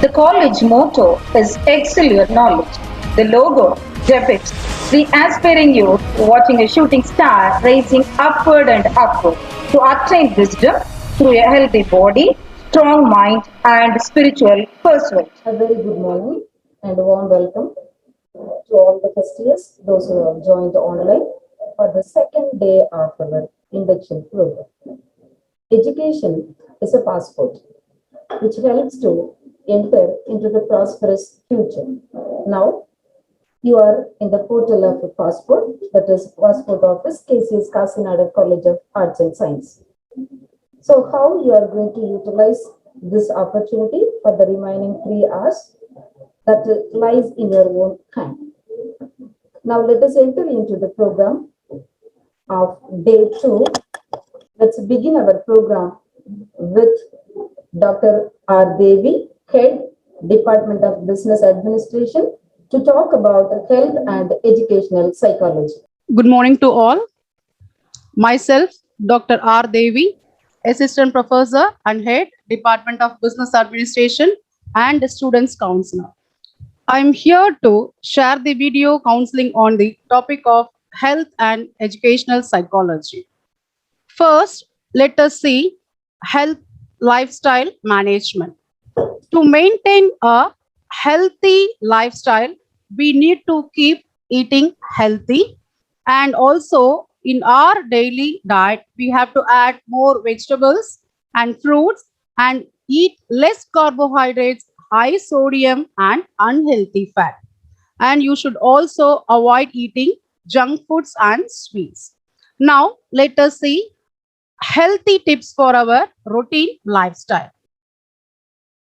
The college motto is Excel Your Knowledge. The logo depicts the aspiring youth watching a shooting star racing upward and upward to attain wisdom through a healthy body, strong mind, and spiritual pursuit. A very good morning and a warm welcome to all the first years, those who have joined online for the second day of our induction program. Education is a passport which helps to enter into the prosperous future. Now, you are in the portal of a passport, that is Passport Office, KCS Kasinada College of Arts and Science. So, how you are going to utilize this opportunity for the remaining 3 hours that lies in your own hand. Now, let us enter into the program of day 2. Let's begin our program with Dr. R. Devi, Head, Department of Business Administration, to talk about health and educational psychology. Good morning to all. Myself, Dr. R. Devi, Assistant Professor and Head, Department of Business Administration and Students Counselor. I am here to share the video counseling on the topic of health and educational psychology. First, let us see health lifestyle management. To maintain a healthy lifestyle, we need to keep eating healthy, and also in our daily diet we have to add more vegetables and fruits and eat less carbohydrates, high sodium and unhealthy fat. And you should also avoid eating junk foods and sweets. Now let us see healthy tips for our routine lifestyle.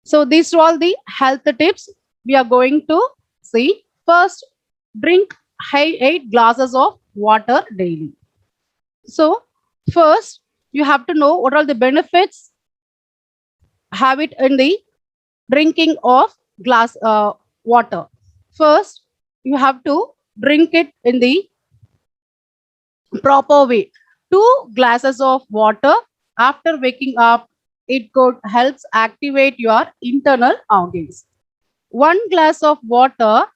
So these are all the health tips we are going to see. First, drink 8 glasses of water daily. So first, you have to know what are the benefits have it in the drinking of glass water. First, you have to drink it in the proper way. 2 glasses of water after waking up, it could helps activate your internal organs. 1 glass of water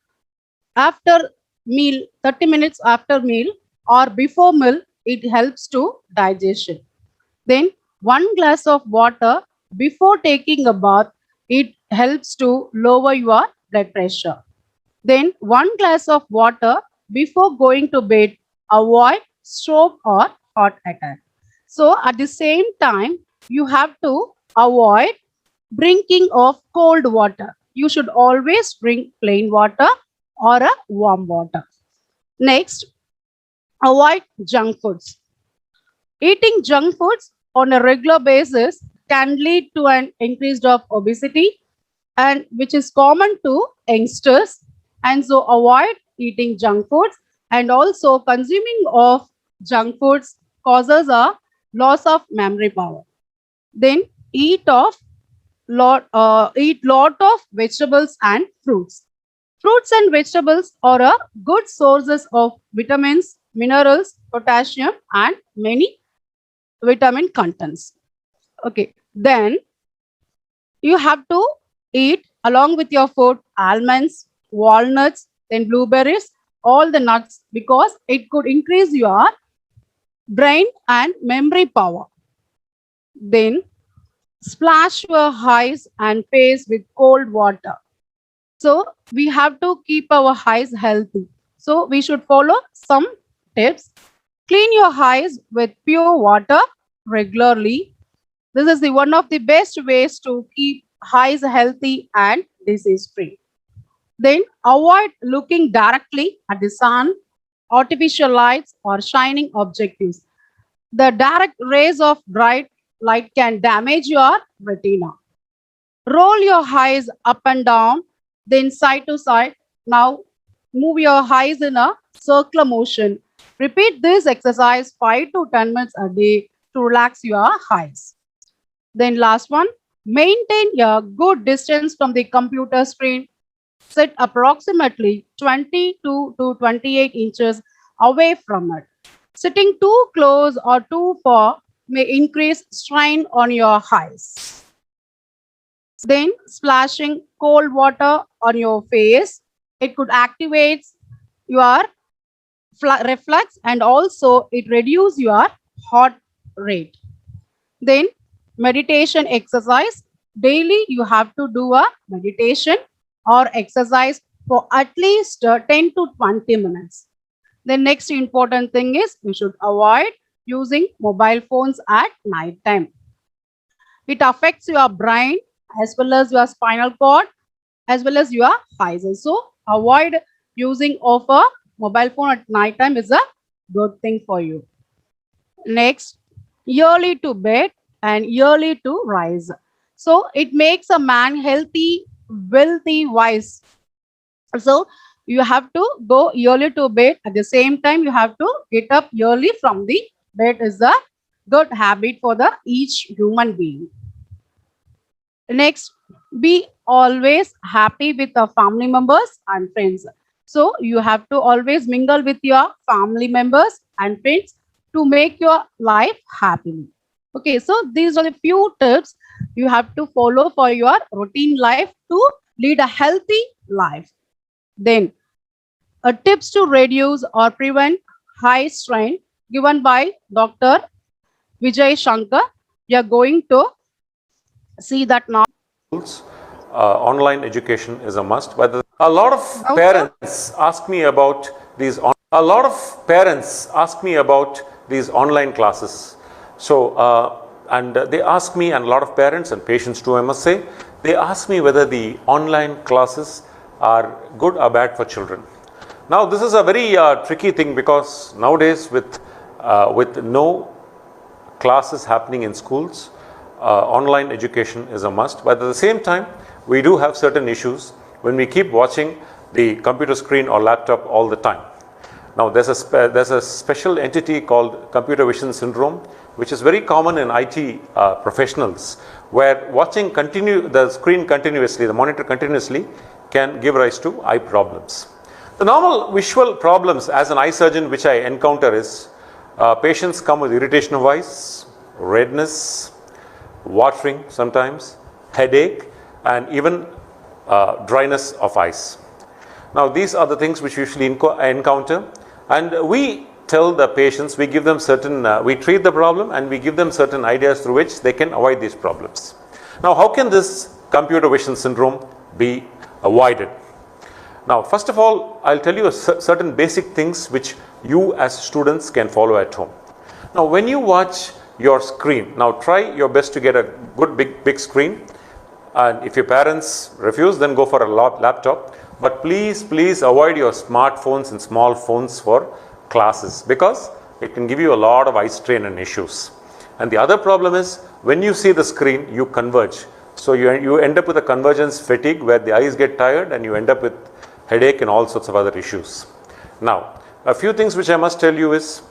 after meal, 30 minutes after meal or before meal, it helps to digestion. Then 1 glass of water before taking a bath, it helps to lower your blood pressure. Then 1 glass of water before going to bed, avoid stroke or heart attack. So at the same time, you have to avoid drinking of cold water. You should always drink plain water or a warm water. Next, avoid junk foods. Eating junk foods on a regular basis can lead to an increase of obesity, and which is common to youngsters. And so avoid eating junk foods, and also consuming of junk foods causes a loss of memory power. Then eat lot of vegetables and fruits. Fruits and vegetables are a good sources of vitamins, minerals, potassium, and many vitamin contents. Okay, then you have to eat along with your food almonds, walnuts, then blueberries, all the nuts, because it could increase your brain and memory power. Then splash your eyes and face with cold water. So we have to keep our eyes healthy. So we should follow some tips. Clean your eyes with pure water regularly. This is the one of the best ways to keep eyes healthy and disease free. Then avoid looking directly at the sun, artificial lights or shining objectives. The direct rays of bright light can damage your retina. Roll your eyes up and down, then side to side. Now move your eyes in a circular motion. Repeat this exercise 5 to 10 minutes a day to relax your eyes. Then last one, maintain a good distance from the computer screen. Sit approximately 22 to 28 inches away from it. Sitting too close or too far may increase strain on your eyes. Then splashing cold water on your face, it could activate your reflex and also it reduce your heart rate. Then meditation exercise, daily you have to do a meditation or exercise for at least 10 to 20 minutes. The next important thing is you should avoid using mobile phones at night time. It affects your brain as well as your spinal cord as well as your eyes. So avoid using of a mobile phone at night time is a good thing for you. Next, early to bed and early to rise. So it makes a man healthy, wealthy, wise. So you have to go early to bed. At the same time, you have to get up early from the bed is a good habit for the each human being. Next, be always happy with the family members and friends. So you have to always mingle with your family members and friends to make your life happily. Okay, so these are the few tips you have to follow for your routine life to lead a healthy life. Then, tips to reduce or prevent high strain given by Dr. Vijay Shankar. We are going to see that now. Online education is a must, but a lot of parents ask me about these online classes. So and they ask me, and a lot of parents and patients too, I must say, they ask me whether the online classes are good or bad for children. Now this is a very tricky thing, because nowadays with no classes happening in schools, online education is a must, but at the same time we do have certain issues when we keep watching the computer screen or laptop all the time. Now there's a special entity called computer vision syndrome, which is very common in IT professionals, where watching the screen continuously, the monitor continuously, can give rise to eye problems. The normal visual problems as an eye surgeon which I encounter is patients come with irritation of eyes, redness, watering sometimes, headache, and even dryness of eyes. Now these are the things which we usually encounter, and we tell the patients, we give them certain, we treat the problem and we give them certain ideas through which they can avoid these problems. Now how can this computer vision syndrome be avoided? Now first of all, I'll tell you certain basic things which you as students can follow at home. Now when you watch your screen, now try your best to get a good big screen, and if your parents refuse, then go for a laptop, but please avoid your smartphones and small phones for classes, because it can give you a lot of eye strain and issues. And the other problem is, when you see the screen, you converge, so you end up with a convergence fatigue where the eyes get tired and you end up with headache and all sorts of other issues. Now a few things which I must tell you is,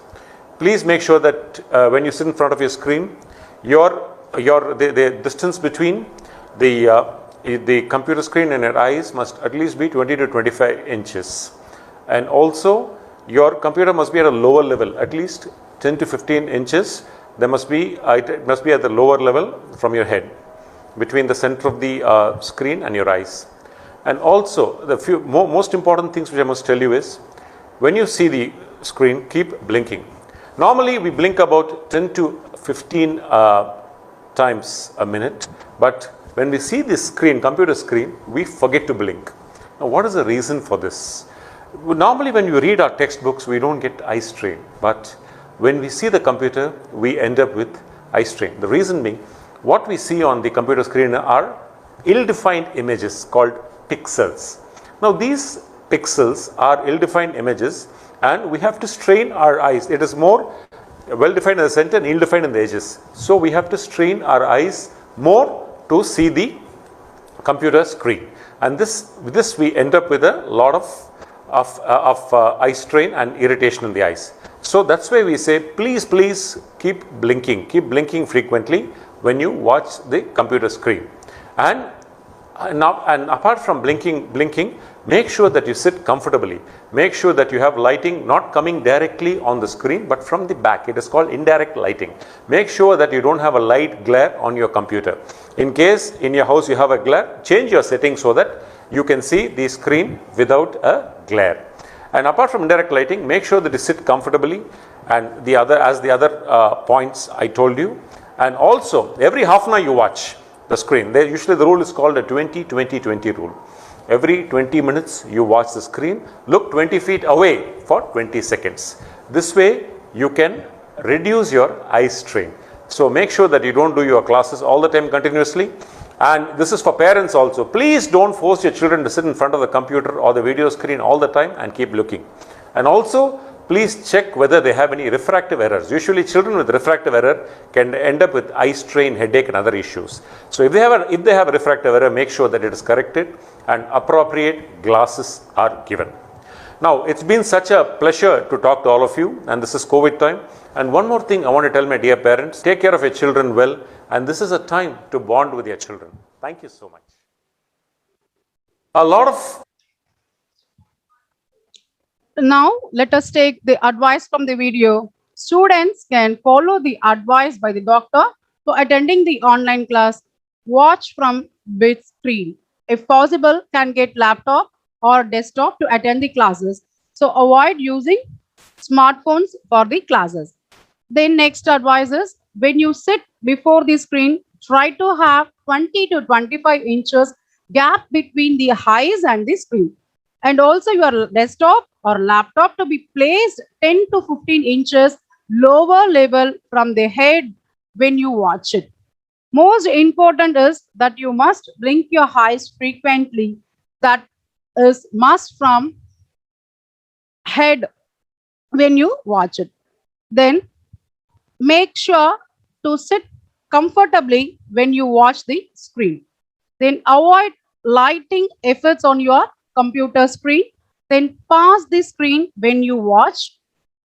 please make sure that when you sit in front of your screen, the distance between the computer screen and your eyes must at least be 20 to 25 inches. And also your computer must be at a lower level, at least 10 to 15 inches. It must be at the lower level from your head, between the center of the screen and your eyes. And also the few most important things which I must tell you is, when you see the screen, keep blinking. Normally we blink about 10 to 15 times a minute, but when we see this screen, computer screen, we forget to blink. Now what is the reason for this? Normally when you read our textbooks, we don't get eye strain, but when we see the computer, we end up with eye strain. The reason being, what we see on the computer screen are ill-defined images called pixels. Now these pixels are ill-defined images, and we have to strain our eyes. It is more well-defined in the center and ill-defined in the edges. So we have to strain our eyes more to see the computer screen, and this we end up with a lot of eye strain and irritation in the eyes. So that's why we say, please keep blinking frequently when you watch the computer screen. And And apart from blinking, make sure that you sit comfortably. Make sure that you have lighting not coming directly on the screen, but from the back. It is called indirect lighting. Make sure that you don't have a light glare on your computer. In case in your house you have a glare, change your settings so that you can see the screen without a glare. And apart from indirect lighting, make sure that you sit comfortably, and the other points I told you. And also, every half an hour you watch the screen. Usually the rule is called a 20-20-20 rule. Every 20 minutes you watch the screen, look 20 feet away for 20 seconds. This way you can reduce your eye strain. So make sure that you don't do your classes all the time continuously. And this is for parents also. Please don't force your children to sit in front of the computer or the video screen all the time and keep looking. And also, please check whether they have any refractive errors. Usually children with refractive error can end up with eye strain, headache and other issues. So if they have a refractive error, make sure that it is corrected and appropriate glasses are given. Now, it's been such a pleasure to talk to all of you, and this is COVID time. And one more thing I want to tell my dear parents, take care of your children well, and this is a time to bond with your children. Thank you so much. Now, let us take the advice from the video. Students can follow the advice by the doctor for attending the online class. Watch from big screen. If possible, can get laptop or desktop to attend the classes. So avoid using smartphones for the classes. Then next advice is, when you sit before the screen, try to have 20 to 25 inches gap between the eyes and the screen. And also your desktop or laptop to be placed 10 to 15 inches lower level from the head when you watch it. Most important is that you must blink your eyes frequently. That is must from head when you watch it. Then make sure to sit comfortably when you watch the screen. Then avoid lighting effects on your computer screen. Then pause the screen when you watch.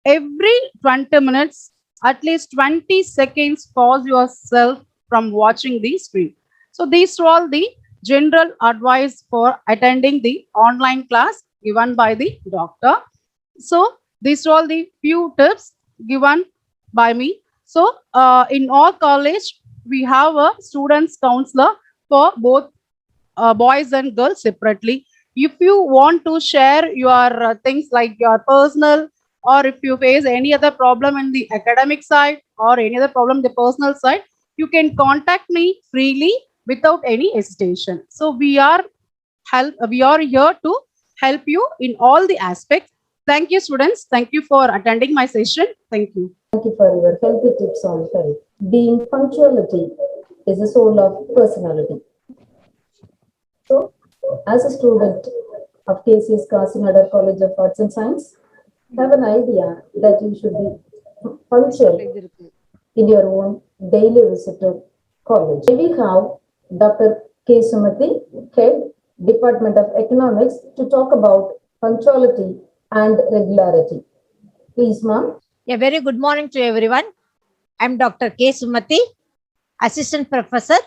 Every 20 minutes, at least 20 seconds, pause yourself from watching the screen. So these are all the general advice for attending the online class given by the doctor. So these are all the few tips given by me. So in all college, we have a students counselor for both boys and girls separately. If you want to share your things like your personal, or if you face any other problem in the academic side or any other problem in the personal side, you can contact me freely without any hesitation. So we are here to help you in all the aspects. Thank you, students. Thank you for attending my session. Thank you. Thank you for your healthy tips on health. Being punctuality is the soul of personality. So, as a student of KCS Kasinagar College of Arts and Science, have an idea that you should be punctual in your own daily visit to college. We have Dr. K. Sumati, Head, Department of Economics, to talk about punctuality and regularity. Please, ma'am. A very good morning to everyone. I am Dr. K. Sumati, Assistant Professor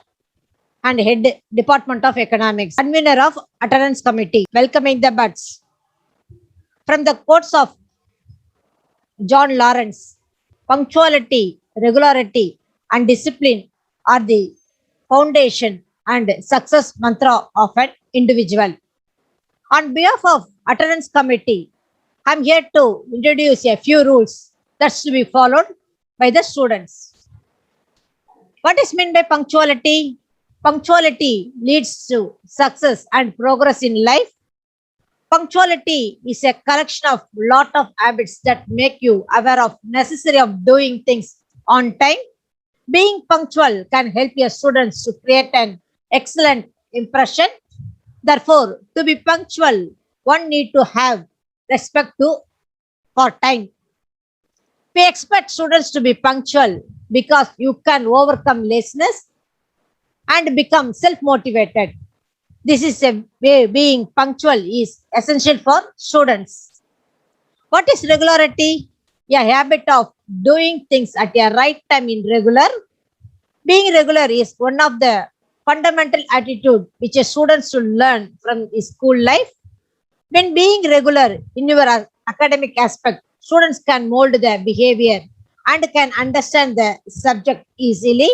and Head Department of Economics, Convener of Attendance Committee, welcoming the buds. From the quotes of John Lawrence, punctuality, regularity and discipline are the foundation and success mantra of an individual. On behalf of Attendance Committee, I am here to introduce a few rules that's to be followed by the students. What is meant by punctuality? Punctuality leads to success and progress in life. Punctuality is a collection of lot of habits that make you aware of necessity of doing things on time. Being punctual can help your students to create an excellent impression. Therefore, to be punctual, one need to have respect for time. We expect students to be punctual because you can overcome laziness and become self-motivated. This is a way being punctual is essential for students. What is regularity? A habit of doing things at a right time in regular. Being regular is one of the fundamental attitude which a student should learn from his school life. When being regular in your academic aspect, students can mold their behavior and can understand the subject easily.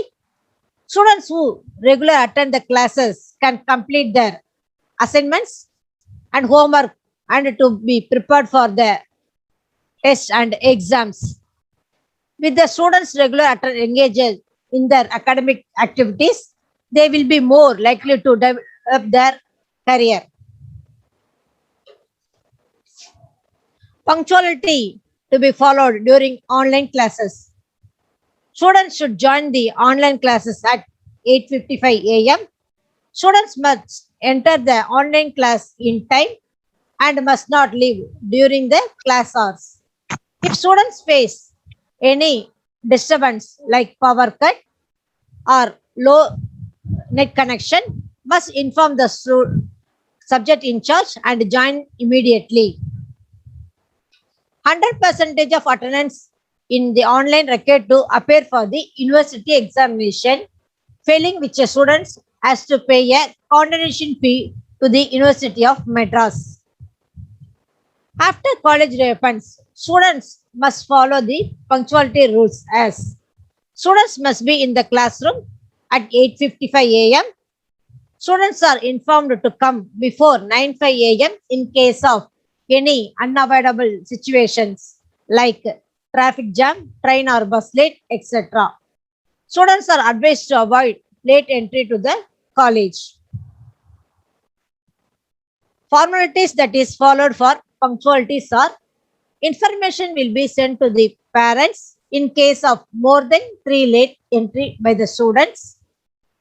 Students who regularly attend the classes can complete their assignments and homework and to be prepared for the tests and exams. With the students regular engaged in their academic activities, they will be more likely to develop their career. Punctuality to be followed during online classes. Students should join the online classes at 8:55 a.m. Students must enter the online class in time and must not leave during the class hours. If students face any disturbance like power cut or low net connection, must inform the subject in charge and join immediately. 100% of attendance in the online required to appear for the university examination, failing which a student has to pay a condonation fee to the University of Madras. After college reopens, students must follow the punctuality rules as students must be in the classroom at 8:55 a.m. Students are informed to come before 9:05 a.m. in case of any unavoidable situations like traffic jam, train or bus late, etc. Students are advised to avoid late entry to the college. Formalities that is followed for punctualities are information will be sent to the parents in case of more than 3 late entry by the students.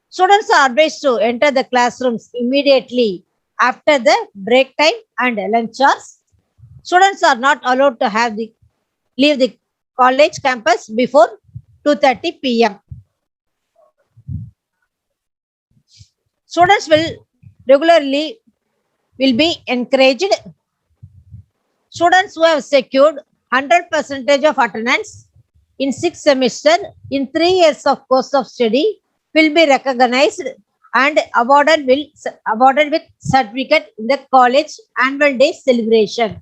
Students are advised to enter the classrooms immediately after the break time and lunch hours. Students are not allowed to leave the college campus before 2:30 p.m. Students will be encouraged. Students who have secured 100% of attendance in 6th semester in 3 years of course of study will be recognized and awarded with certificate in the college annual day celebration.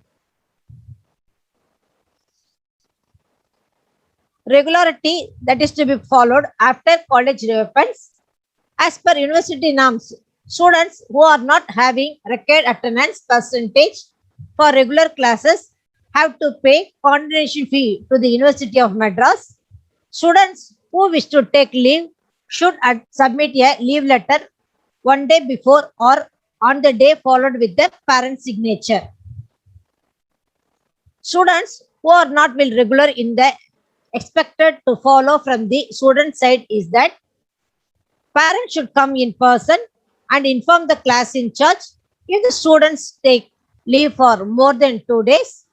Regularity that is to be followed after college reopens. As per university norms, students who are not having required attendance percentage for regular classes have to pay condonation fee to the University of Madras. Students who wish to take leave should submit a leave letter one day before or on the day followed with the parent signature. Students who are not will regular in the expected to follow from the student side is that parents should come in person and inform the class in charge if the students take leave for more than 2 days.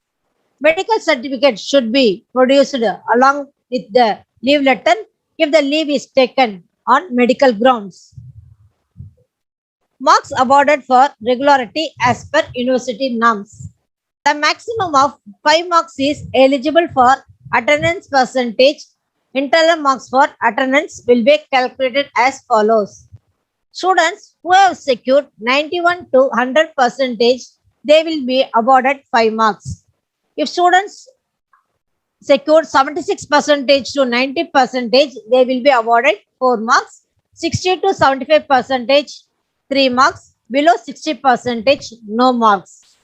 Medical certificate should be produced along with the leave letter if the leave is taken on medical grounds. Marks awarded for regularity as per university norms. The maximum of 5 marks is eligible for attendance percentage. Internal marks for attendance will be calculated as follows. Students who have secured 91 to 100%, they will be awarded 5 marks. If students secured 76% to 90%, they will be awarded 4 marks. 60 to 75%, 3 marks. Below 60%, no marks.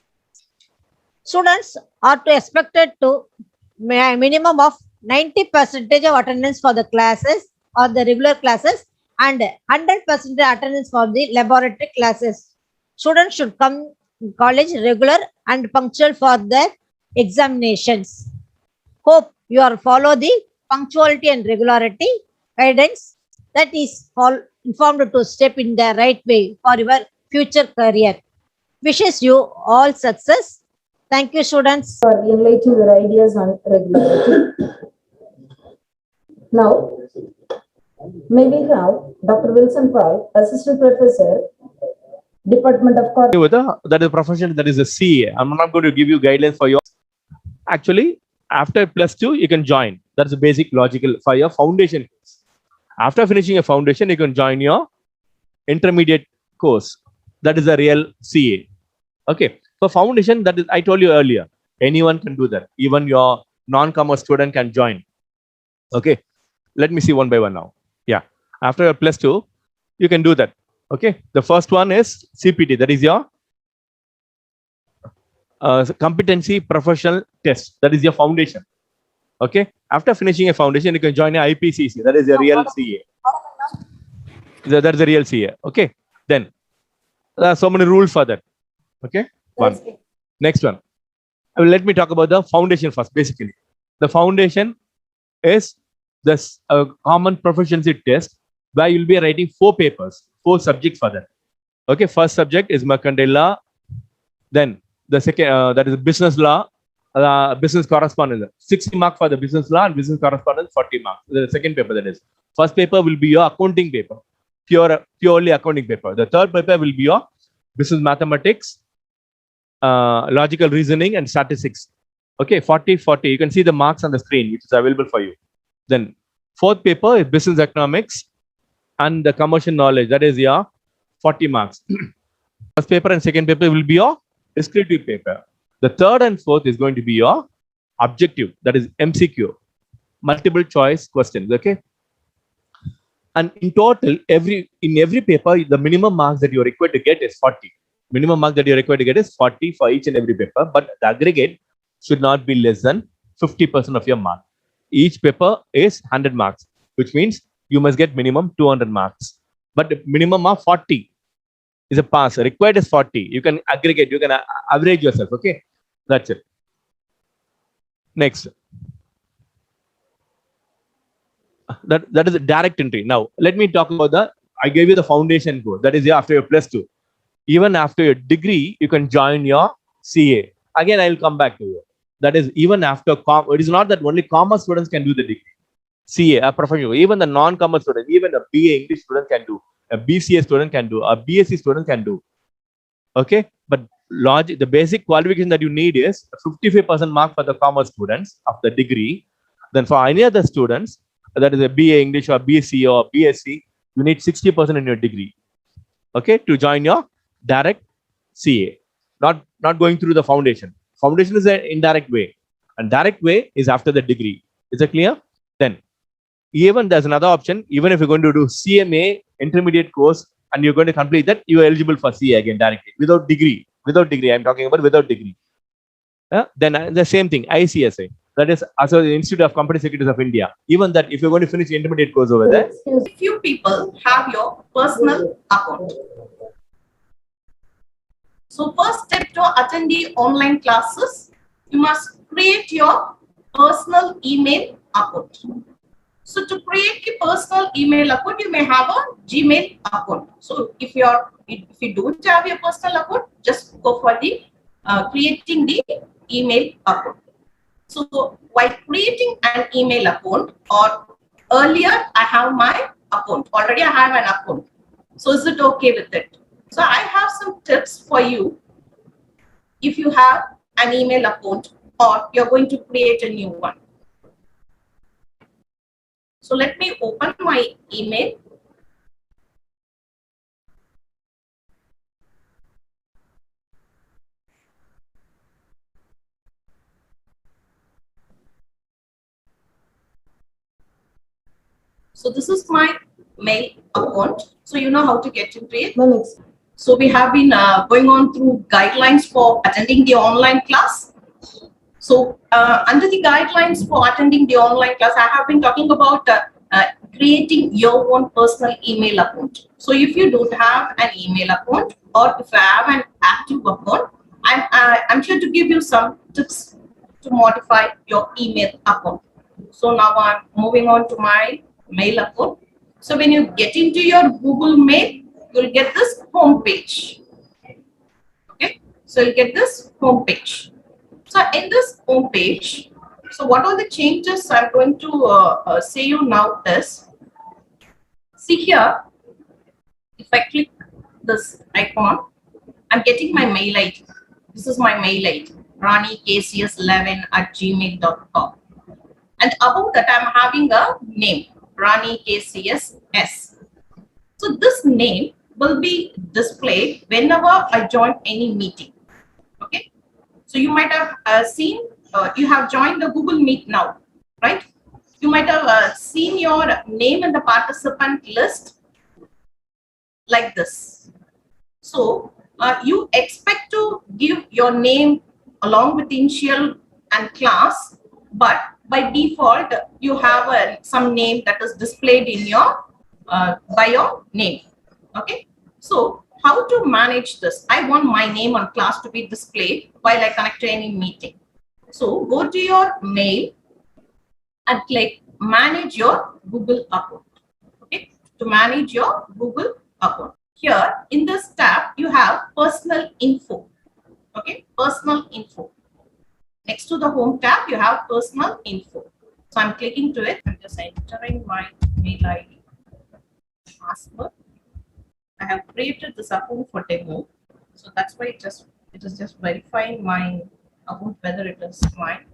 Students are to expected to minimum of 90% of attendance for the classes or the regular classes and 100% attendance for the laboratory classes. Students should come college regular and punctual for their examinations. Hope you are follow the punctuality and regularity guidance that is informed to step in the right way for your future career. Wishes you all success. Thank you, students. For enlightening your ideas on regularity. Now, may we have Dr. Wilson Paul, Assistant Professor, Department of that is a profession, that is a CA. I'm not going to give you guidelines for your. Actually, after +2, you can join. That's the basic logical for your foundation. After finishing a foundation, you can join your intermediate course, that is a real CA. Okay. So foundation, that is, I told you earlier, anyone can do that. Even your non-commerce student can join. Okay. Let me see one by one now. Yeah. After your plus two, you can do that. Okay. The first one is CPT. That is your competency professional test. That is your foundation. Okay. After finishing a foundation, you can join a IPCC. That is a real CA. That's the real CA. Okay. Then there are so many rules for that. Okay. One. Next one. Let me talk about the foundation first. Basically, the foundation is this common proficiency test where you'll be writing 4 papers, 4 subjects for that. Okay. First subject is mercantile law. Then the second, that is business law, business correspondence. 60 marks for the business law and business correspondence, 40 marks. The second paper, that is. First paper will be your accounting paper, purely accounting paper. The third paper will be your business mathematics, logical reasoning and statistics. Okay, 40. You can see the marks on the screen, which is available for you. Then fourth paper is business economics and the commercial knowledge. That is your 40 marks. First paper and second paper will be your descriptive paper. The third and fourth is going to be your objective. That is MCQ, multiple choice questions. Okay. And in total, in every paper, the minimum marks that you are required to get is 40. Minimum mark that you are required to get is 40 for each and every paper, but the aggregate should not be less than 50% of your mark. Each paper is 100 marks, which means you must get minimum 200 marks. But the minimum of 40 is a pass. Required is 40. You can aggregate, you can average yourself. Okay, that's it. Next. That is a direct entry. Now, let me talk about I gave you the foundation course. That is after your plus 2. Even after your degree, you can join your CA. Again, I will come back to you. That is even after, it is not that only commerce students can do the degree. CA, a professional, even the non-commerce student, even a BA English student can do, a BCA student can do, a BSc student can do. Okay, but the basic qualification that you need is 55% mark for the commerce students of the degree. Then for any other students, that is a BA English or BSc or BSc, you need 60% in your degree. Okay, to join your direct CA, not going through the foundation. Foundation is an indirect way, and direct way is after the degree. Is it clear? Then even there's another option. Even if you're going to do CMA intermediate course and you're going to complete that, you are eligible for CA again directly without degree. Without degree, I'm talking about without degree. Then the same thing, ICSA. That is also the Institute of Company Secretaries of India. Even that, if you're going to finish the intermediate course over there, few people have your personal account. So first step to attend the online classes, you must create your personal email account. So to create the personal email account, you may have a Gmail account. So if you don't have your personal account, just go for the creating the email account. So while creating an email account, or earlier I have my account, already I have an account. So is it okay with it? So I have some tips for you if you have an email account or you're going to create a new one. So let me open my email. So this is my mail account. So you know how to get into it. So we have been going on through guidelines for attending the online class. So under the guidelines for attending the online class, I have been talking about creating your own personal email account. So if you don't have an email account, or if you have an active account, I'm sure to give you some tips to modify your email account. So now I'm moving on to my mail account. So when you get into your Google Mail, you'll get this home page. Okay, so you'll get this home page. So in this home page, so what are the changes I'm going to say you now is, see here, if I click this icon, I'm getting my mail ID. This is my mail ID, ranikcs11@gmail.com. And above that, I'm having a name, Rani KCS S. So this name will be displayed whenever I join any meeting. Okay. So you might have seen, you have joined the Google Meet now, right? You might have seen your name in the participant list like this. So you expect to give your name along with initial and class, but by default you have some name that is displayed in your by your name. Okay. So how to manage this? I want my name and class to be displayed while I connect to any meeting. So go to your mail and click manage your Google account. Okay. To manage your Google account. Here in this tab, you have personal info. Okay, personal info. Next to the home tab, you have personal info. So I'm clicking to it. I'm just entering my mail ID, password. I have created this account for demo. So that's why it is just verifying my account whether it is mine.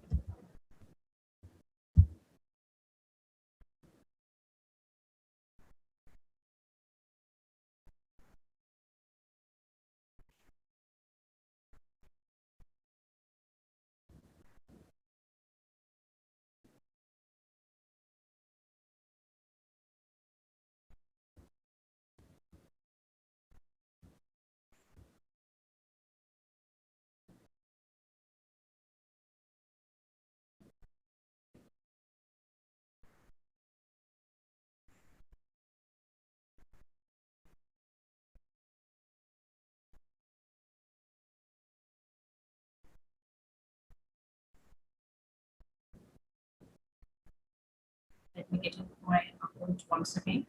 Let me get into my account once again.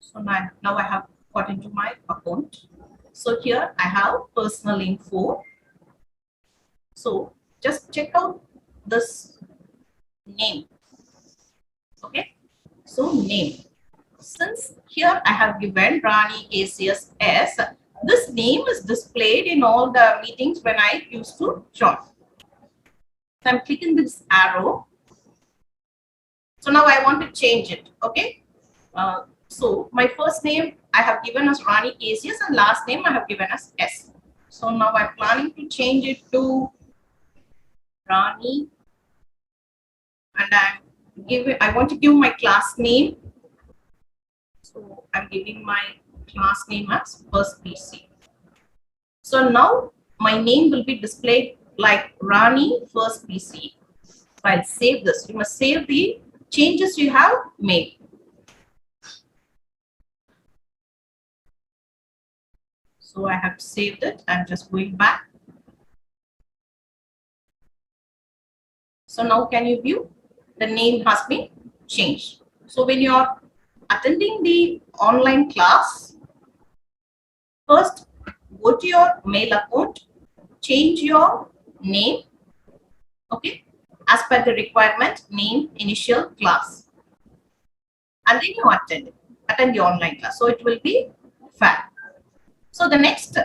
So now I have got into my account. So here I have personal info. So just check out this name. Okay. So name. Since here I have given Rani ACS S, this name is displayed in all the meetings when I used to join. So I'm clicking this arrow. So now I want to change it. Okay. So my first name I have given as Rani ACS and last name I have given as S. So now I'm planning to change it to Rani, and I want to give my class name. So I'm giving my class name as first PC. So now my name will be displayed like Rani first PC. So I'll save this. You must save the changes you have made. So I have saved it. I'm just going back. So now can you view? The name has been changed. So when you're attending the online class, first go to your mail account, change your name, okay, as per the requirement, name, initial, class, and then you attend the online class. So it will be fair. So the next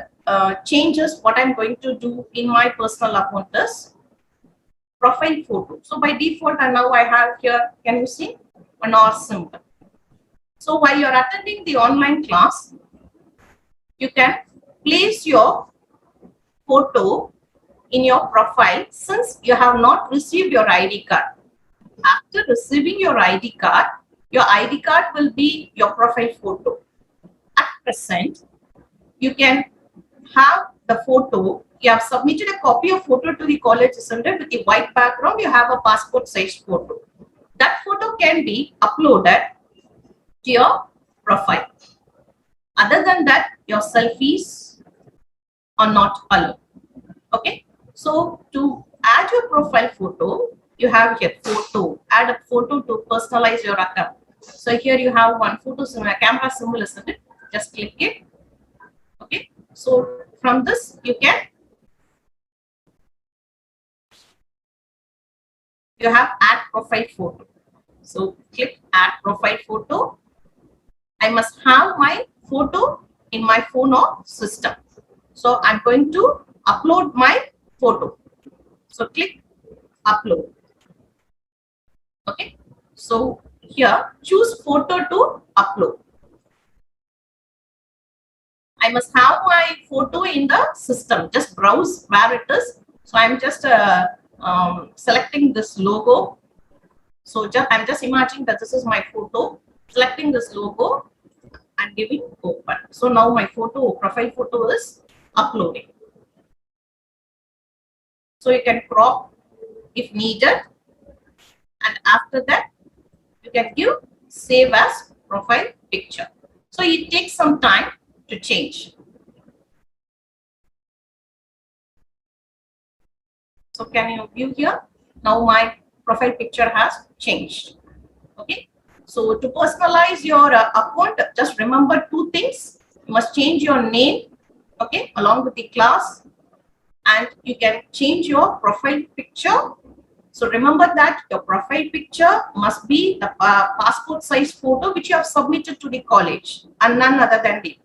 changes what I'm going to do in my personal account is profile photo. So by default, and now I have here, can you see, an or symbol. So while you're attending the online class, you can place your photo in your profile since you have not received your ID card. After receiving your ID card will be your profile photo. At present, you can have the photo you have submitted a copy of photo to the college, isn't it? With the white background, you have a passport size photo. That photo can be uploaded to your profile. Other than that, your selfies are not allowed. Okay. So to add your profile photo, you have here photo. Add a photo to personalize your account. So here you have one photo symbol, a camera symbol, isn't it? Just click it. Okay. So from this, you have add profile photo. So click add profile photo. I must have my photo in my phone or system. So I'm going to upload my photo. So click upload. Okay. So here choose photo to upload. I must have my photo in the system. Just browse where it is. So I'm just selecting this logo. So I'm just imagining that this is my photo. Selecting this logo and giving open. So now my profile photo is uploading. So you can crop if needed. And after that, you can give save as profile picture. So it takes some time to change. So can you view here? Now my profile picture has changed. Okay. So to personalize your account, just remember two things. You must change your name, okay, along with the class, and you can change your profile picture. So remember that your profile picture must be the passport size photo which you have submitted to the college and none other than the.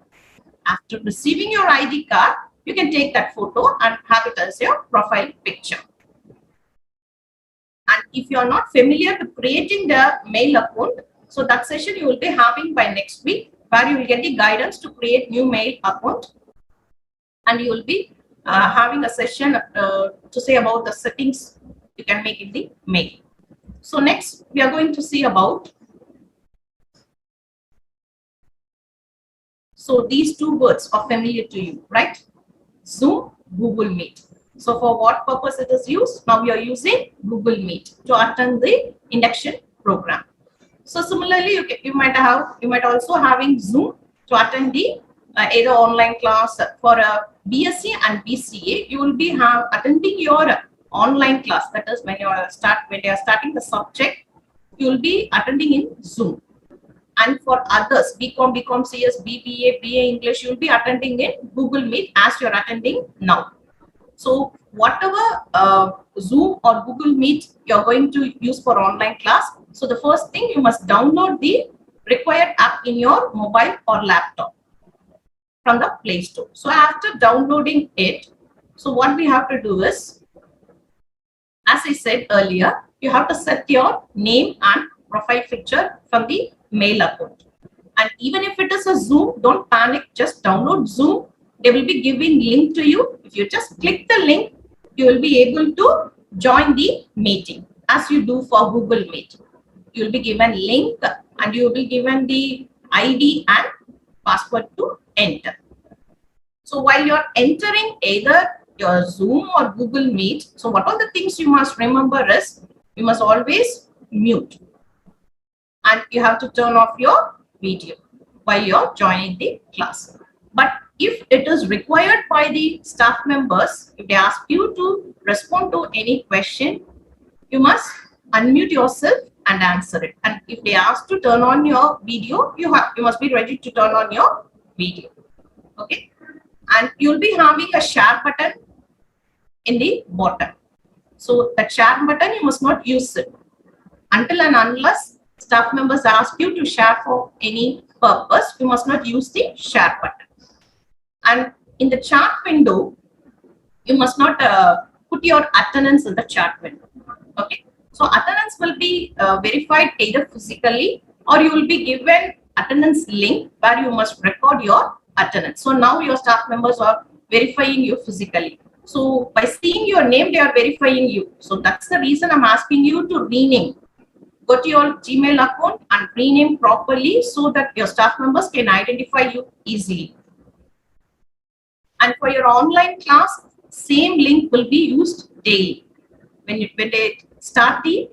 After receiving your ID card, you can take that photo and have it as your profile picture. And if you are not familiar with creating the mail account, so that session you will be having by next week, where you will get the guidance to create new mail account, and you will be having a session to say about the settings you can make in the mail. So next we are going to see about, so these two words are familiar to you, right? Zoom, Google Meet. So for what purpose it is used? Now we are using Google Meet to attend the induction program. So similarly, you might also having Zoom to attend the either online class for a BSc and BCA. You will be attending your online class. That is when you are starting the subject, you will be attending in Zoom. And for others, BCom, CS, BBA, BA English, you will be attending in Google Meet as you are attending now. So whatever Zoom or Google Meet you're going to use for online class, so the first thing, you must download the required app in your mobile or laptop from the Play Store. So after downloading it, so what we have to do is, as I said earlier, you have to set your name and profile picture from the mail account. And even if it is a Zoom, don't panic, just download Zoom. They will be giving link to you. If you just click the link, you will be able to join the meeting as you do for Google Meet. You will be given link and you will be given the ID and password to enter. So while you're entering either your Zoom or Google Meet, so what are the things you must remember is, you must always mute. And you have to turn off your video while you're joining the class. But if it is required by the staff members, if they ask you to respond to any question, you must unmute yourself and answer it. And if they ask to turn on your video, you must be ready to turn on your video. Okay. And you'll be having a share button in the bottom. So the share button, you must not use it until and unless staff members ask you to share for any purpose. You must not use the share button. And in the chat window, you must not put your attendance in the chat window. Okay. So attendance will be verified either physically, or you will be given attendance link where you must record your attendance. So now your staff members are verifying you physically. So by seeing your name, they are verifying you. So that's the reason I'm asking you to rename. Go to your Gmail account and rename properly so that your staff members can identify you easily. And for your online class, same link will be used daily. When they start the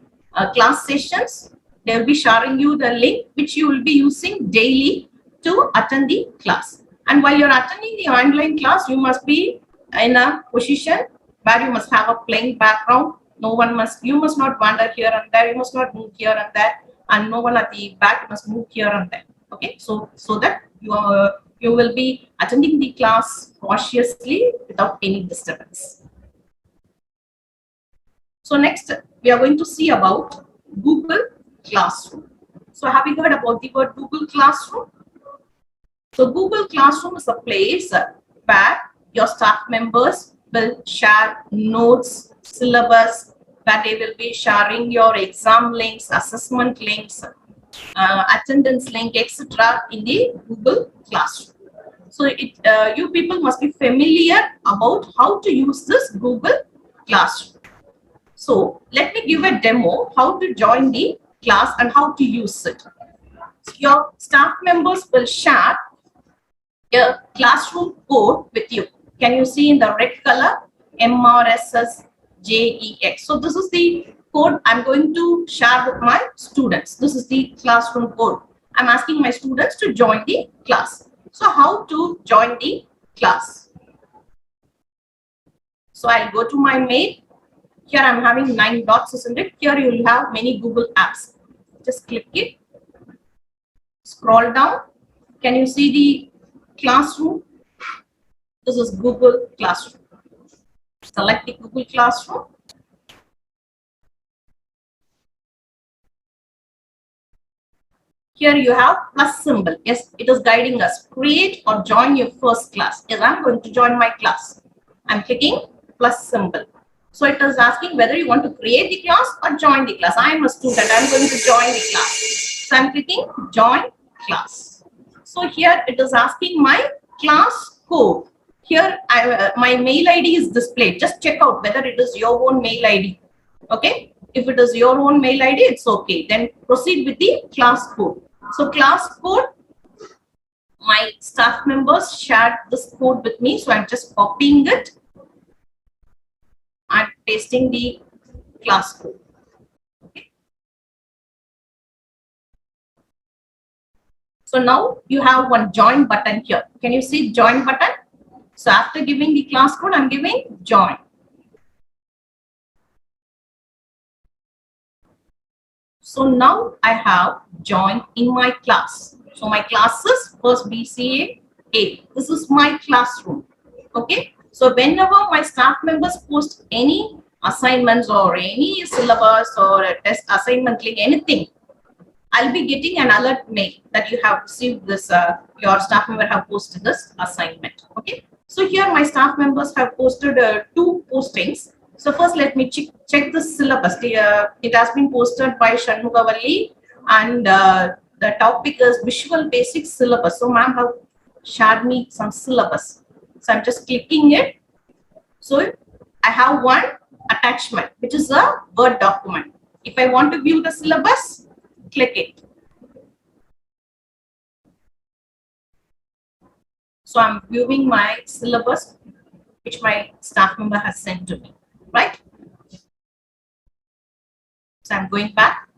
class sessions, they will be sharing you the link which you will be using daily to attend the class. And while you're attending the online class, you must be in a position where you must have a plain background. You must not wander here and there. You must not move here and there, and no one at the back must move here and there. Okay, so that you will be attending the class cautiously without any disturbance. So next, we are going to see about Google Classroom. So have you heard about the word Google Classroom? So Google Classroom is a place where your staff members will share notes, syllabus, where they will be sharing your exam links, assessment links, attendance link, etc. in the Google Classroom. So you people must be familiar about how to use this Google Classroom. So let me give a demo how to join the class and how to use it. So your staff members will share a classroom code with you. Can you see in the red color? MRSSJEX. So this is the code I'm going to share with my students. This is the classroom code. I'm asking my students to join the class. So how to join the class? So I'll go to my mail. Here I'm having 9 dots, isn't it? Here you will have many Google apps. Just click it. Scroll down. Can you see the classroom? This is Google Classroom. Select the Google Classroom. Here you have plus symbol. Yes, it is guiding us. Create or join your first class. Yes, I'm going to join my class. I'm clicking plus symbol. So it is asking whether you want to create the class or join the class. I am a student. I'm going to join the class. So I'm clicking join class. So here it is asking my class code. Here my mail ID is displayed. Just check out whether it is your own mail ID. Okay. If it is your own mail ID, it's okay. Then proceed with the class code. So class code, my staff members shared this code with me. So I'm just copying it and pasting the class code. Okay. So now you have one join button here. Can you see join button? So after giving the class code, I'm giving join. So now I have joined in my class. So my class is first BCA A. This is my classroom. Okay. So whenever my staff members post any assignments or any syllabus or a test assignment link, anything, I'll be getting an alert mail that you have received this, your staff member have posted this assignment. Okay. So here my staff members have posted 2 postings. So first let me check the syllabus. It has been posted by Shanmugavalli and the topic is Visual Basic Syllabus. So ma'am have shared me some syllabus. So I'm just clicking it. So I have one attachment, which is a Word document. If I want to view the syllabus, click it. So I'm viewing my syllabus, which my staff member has sent to me, right? So I'm going back.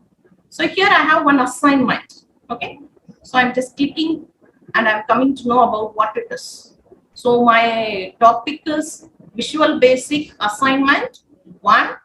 So here I have one assignment, okay? So I'm just clicking and I'm coming to know about what it is. So my topic is Visual Basic Assignment 1.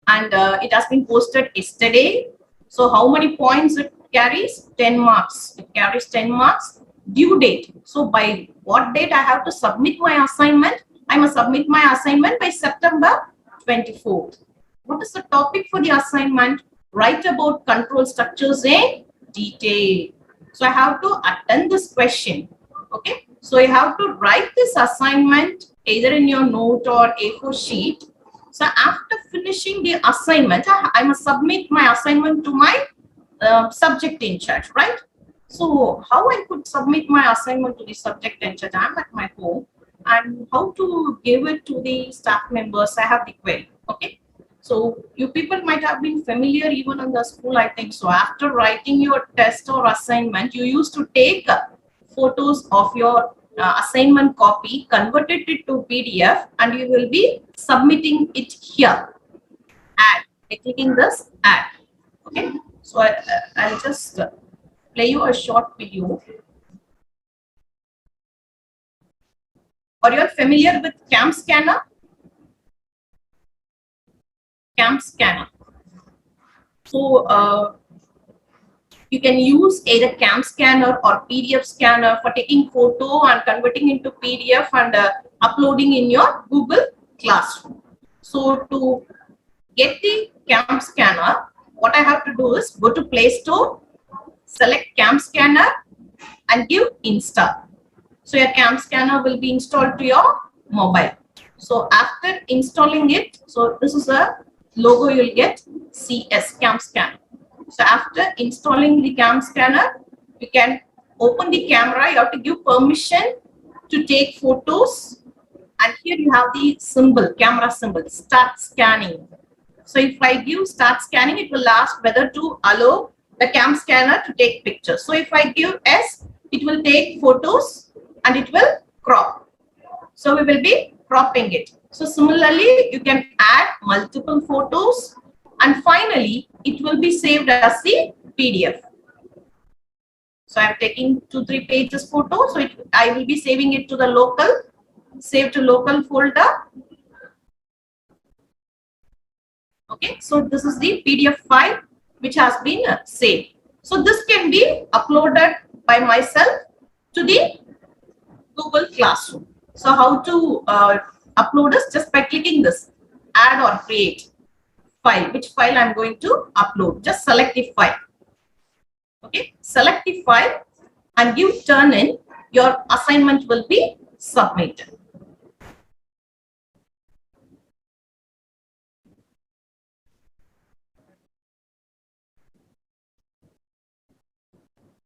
And it has been posted yesterday. So how many points it carries? 10 marks. It carries 10 marks. Due date. So by what date I have to submit my assignment? I must submit my assignment by September 24th. What is the topic for the assignment? Write about control structures in detail. So I have to attend this question. Okay. So you have to write this assignment either in your note or A4 sheet. So after finishing the assignment, I must submit my assignment to my subject in charge, right? So how I could submit my assignment to the subject in charge? I'm at my home, and how to give it to the staff members? I have the query. Okay. So you people might have been familiar even in the school, I think. So after writing your test or assignment, you used to take photos of your assignment copy, converted it to PDF, and you will be submitting it here. Add, by clicking this add. Okay, so I'll just play you a short video. Are you familiar with CAM scanner? CAM scanner. So you can use either CAM scanner or PDF scanner for taking photo and converting into PDF and uploading in your Google Classroom. So to get the CAM scanner, what I have to do is go to Play Store, select CAM scanner and give install. So your CAM scanner will be installed to your mobile. So after installing it, so this is a logo you'll get, CS, CAM scanner. So after installing the CAM scanner, you can open the camera. You have to give permission to take photos. And here you have the symbol, camera symbol, start scanning. So if I give start scanning, it will ask whether to allow the CAM scanner to take pictures. So if I give S, it will take photos and it will crop. So we will be cropping it. So similarly, you can add multiple photos and finally it will be saved as the PDF. So I'm taking 2-3 pages photo. So I will be saving it to the local, save to local folder. Okay, so this is the PDF file which has been saved. So this can be uploaded by myself to the Google Classroom. So how to upload this? Just by clicking this add or create file. Which file I'm going to upload? Just select the file. Okay, select the file and give turn in. Your assignment will be submitted.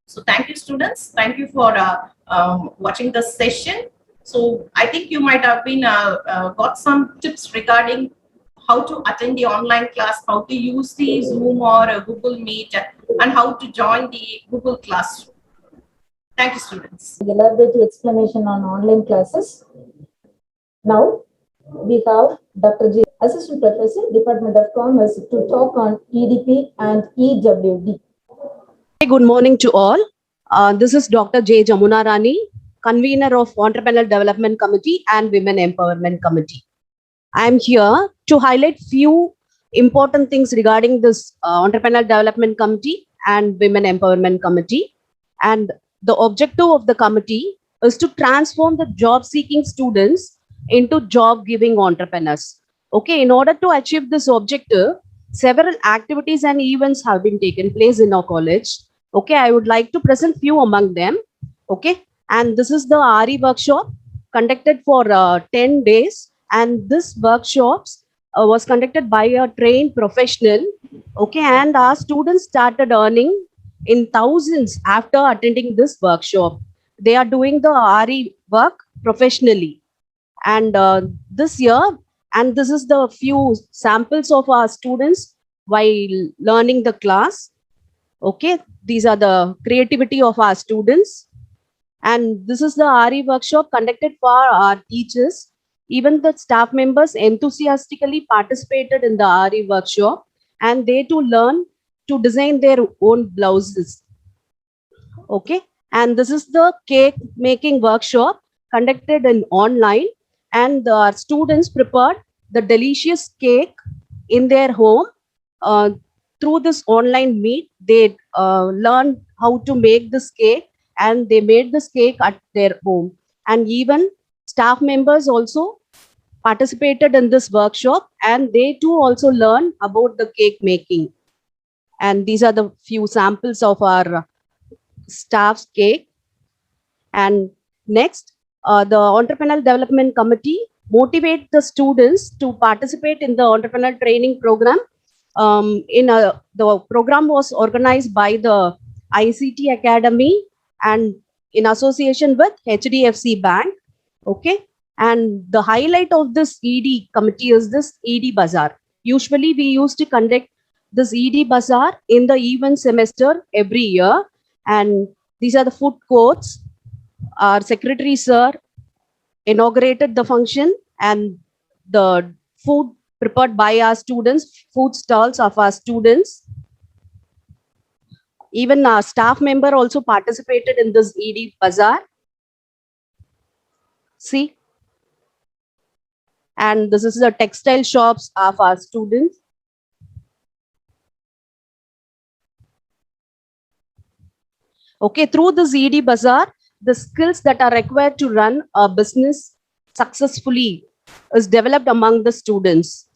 So thank you, students. Thank you for watching this session. So I think you might have been got some tips regarding how to attend the online class, how to use the Zoom or Google Meet, and how to join the Google Classroom. Thank you, students. Elaborate explanation on online classes. Now we have Dr. J, Assistant Professor, Department of Commerce, to talk on EDP and EWD. Good morning to all. This is Dr. J. Jamuna Rani, convener of Entrepreneurial Development Committee and Women Empowerment Committee. I am here to highlight few important things regarding this Entrepreneurial Development Committee and Women Empowerment Committee. And the objective of the committee is to transform the job-seeking students into job-giving entrepreneurs. Okay, in order to achieve this objective, several activities and events have been taken place in our college. Okay, I would like to present few among them. Okay, and this is the RE workshop conducted for 10 days. And this workshops was conducted by a trained professional. Okay, and our students started earning in thousands after attending this workshop. They are doing the RE work professionally. And this year, and this is the few samples of our students while learning the class. Okay, these are the creativity of our students. And this is the RE workshop conducted for our teachers. Even the staff members enthusiastically participated in the RE workshop, and they too learn to design their own blouses. Okay, and this is the cake making workshop conducted in online, and our students prepared the delicious cake in their home. Through this online meet, they learned how to make this cake, and they made this cake at their home. And even staff members also participated in this workshop, and they too also learned about the cake making. And these are the few samples of our staff's cake. And next, the Entrepreneurial Development Committee motivate the students to participate in the entrepreneurial training program. The program was organized by the ICT Academy and in association with HDFC Bank. Okay, and the highlight of this ED committee is this ED Bazaar. Usually we used to conduct this ED Bazaar in the event semester every year, and these are the food courts our secretary sir inaugurated the function, and the food prepared by our students, food stalls of our students. Even our staff member also participated in this ED Bazaar. See, and this is the textile shops of our students. Okay, through this ED Bazaar, the skills that are required to run a business successfully is developed among the students.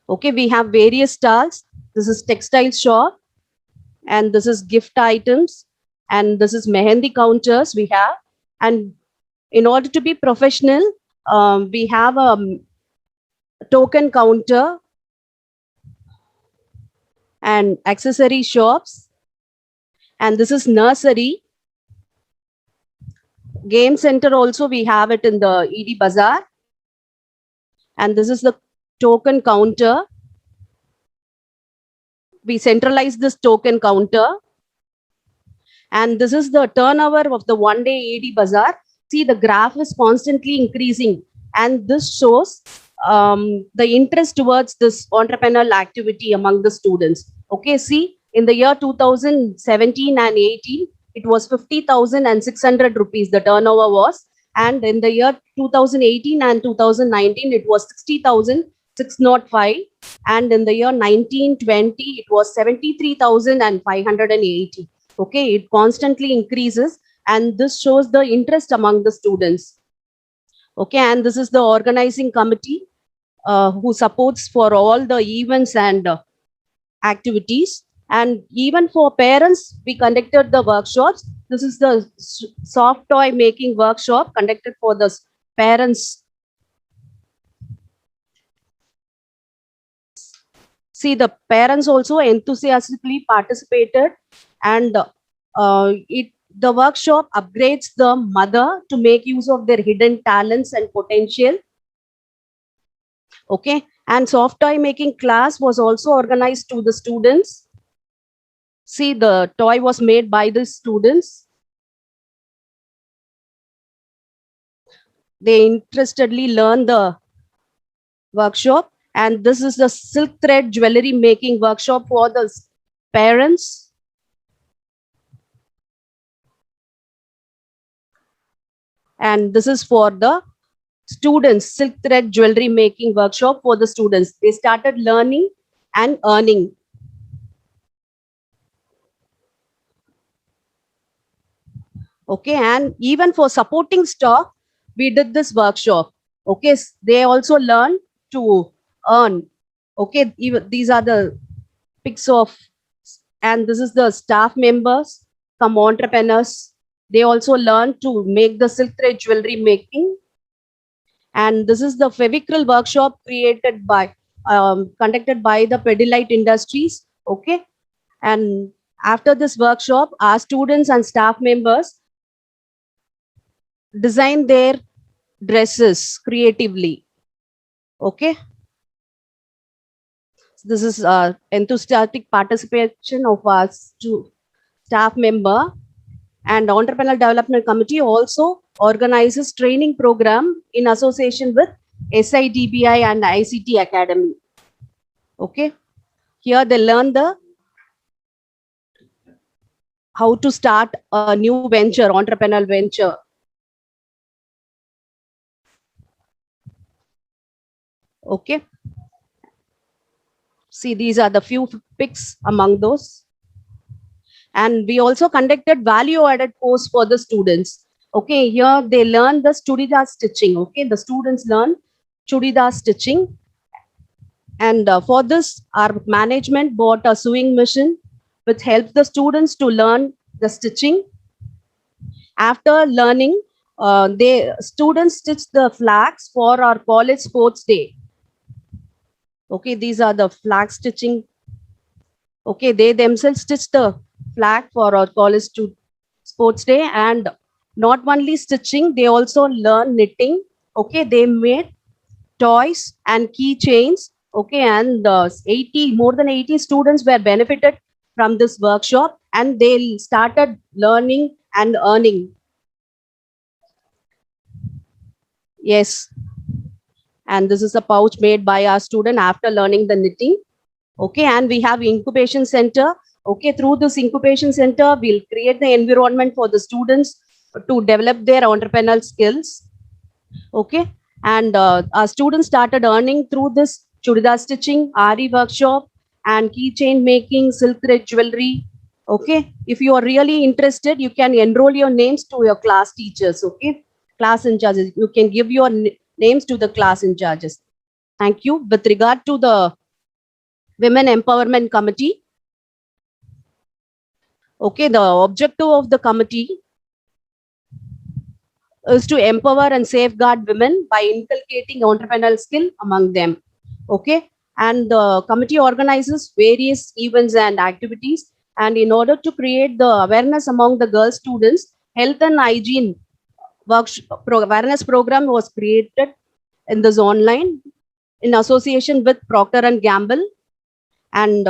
Okay, we have various stalls. This is textile shop, and this is gift items, and this is mehendi counters we have. And in order to be professional, we have a token counter and accessory shops, and this is nursery. Game center also we have it in the ED Bazaar, and this is the token counter. We centralize this token counter, and this is the turnover of the one day ED Bazaar. See, the graph is constantly increasing, and this shows the interest towards this entrepreneurial activity among the students. Okay, see, in the year 2017 and 18, it was 50,600 rupees, the turnover was. And in the year 2018 and 2019, it was 60,605. And in the year 1920, it was 73,580. Okay, it constantly increases, and this shows the interest among the students. Okay, and this is the organizing committee who supports for all the events and activities. And even for parents, we conducted the workshops. This is the soft toy making workshop conducted for the parents. See, the parents also enthusiastically participated, and the workshop upgrades the mother to make use of their hidden talents and potential. Okay, and soft toy making class was also organized to the students. See, the toy was made by the students. They interestedly learn the workshop, and this is the silk thread jewelry making workshop for the parents. And this is for the students, silk thread jewelry making workshop for the students. They started learning and earning. Okay, and even for supporting stock, we did this workshop. Okay, they also learned to earn. Okay, even these are the pics of, and this is the staff members, some entrepreneurs. They also learn to make the silk thread jewelry making. And this is the Fevicryl workshop created by, conducted by the Pidilite Industries. Okay, and after this workshop, our students and staff members design their dresses creatively. Okay, this is enthusiastic participation of our staff member. And Entrepreneurial Development Committee also organizes training program in association with SIDBI and ICT Academy. Okay, here they learn the how to start a new venture, entrepreneurial venture. Okay, see, these are the few pics among those. And we also conducted value added course for the students. Okay, here they learn the churidar stitching. Okay, the students learn churidar stitching. And for this, our management bought a sewing machine which helps the students to learn the stitching. After learning, students stitch the flags for our college sports day. Okay, these are the flag stitching. Okay, they themselves stitch the flag for our college sports day. And not only stitching, they also learn knitting. Okay, they made toys and keychains. Okay, and more than 80 students were benefited from this workshop, and they started learning and earning. Yes. And this is a pouch made by our student after learning the knitting. Okay, and we have incubation center. Okay, through this incubation center, we'll create the environment for the students to develop their entrepreneurial skills. Okay, and our students started earning through this chudidar stitching, Ari workshop, and keychain making, silk thread jewelry. Okay, if you are really interested, you can enroll your names to your class teachers. Okay, class in charges. You can give your names to the class in charges. Thank you. With regard to the Women Empowerment Committee, okay, the objective of the committee is to empower and safeguard women by inculcating entrepreneurial skill among them. Okay, and the committee organizes various events and activities. And in order to create the awareness among the girl students, health and hygiene awareness program was created in this online in association with Procter and Gamble, and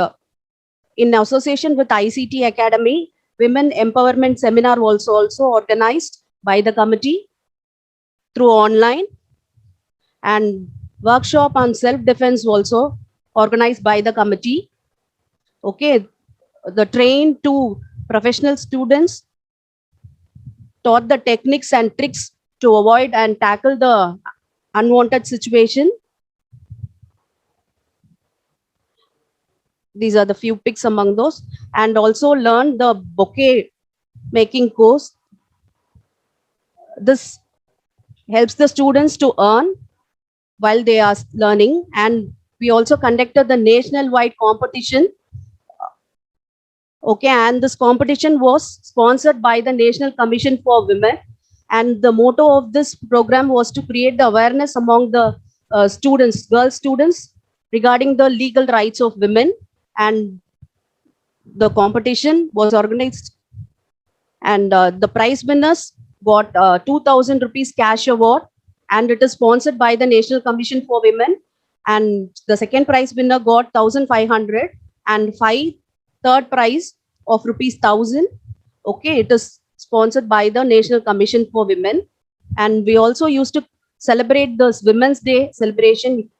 in association with ICT Academy. Women empowerment seminar was also organized by the committee through online, and workshop on self-defense also organized by the committee. Okay, the trained to professional students taught the techniques and tricks to avoid and tackle the unwanted situation. These are the few picks among those, and also learned the bouquet making course. This helps the students to earn while they are learning. And we also conducted the national-wide competition. Okay, and this competition was sponsored by the National Commission for Women. And the motto of this program was to create the awareness among the students, girl students, regarding the legal rights of women. And the competition was organized, and the prize winners got 2,000 rupees cash award, and it is sponsored by the National Commission for Women. And the second prize winner got 1,500, and third prize of rupees 1,000. Okay, it is sponsored by the National Commission for Women. And we also used to celebrate this Women's Day celebration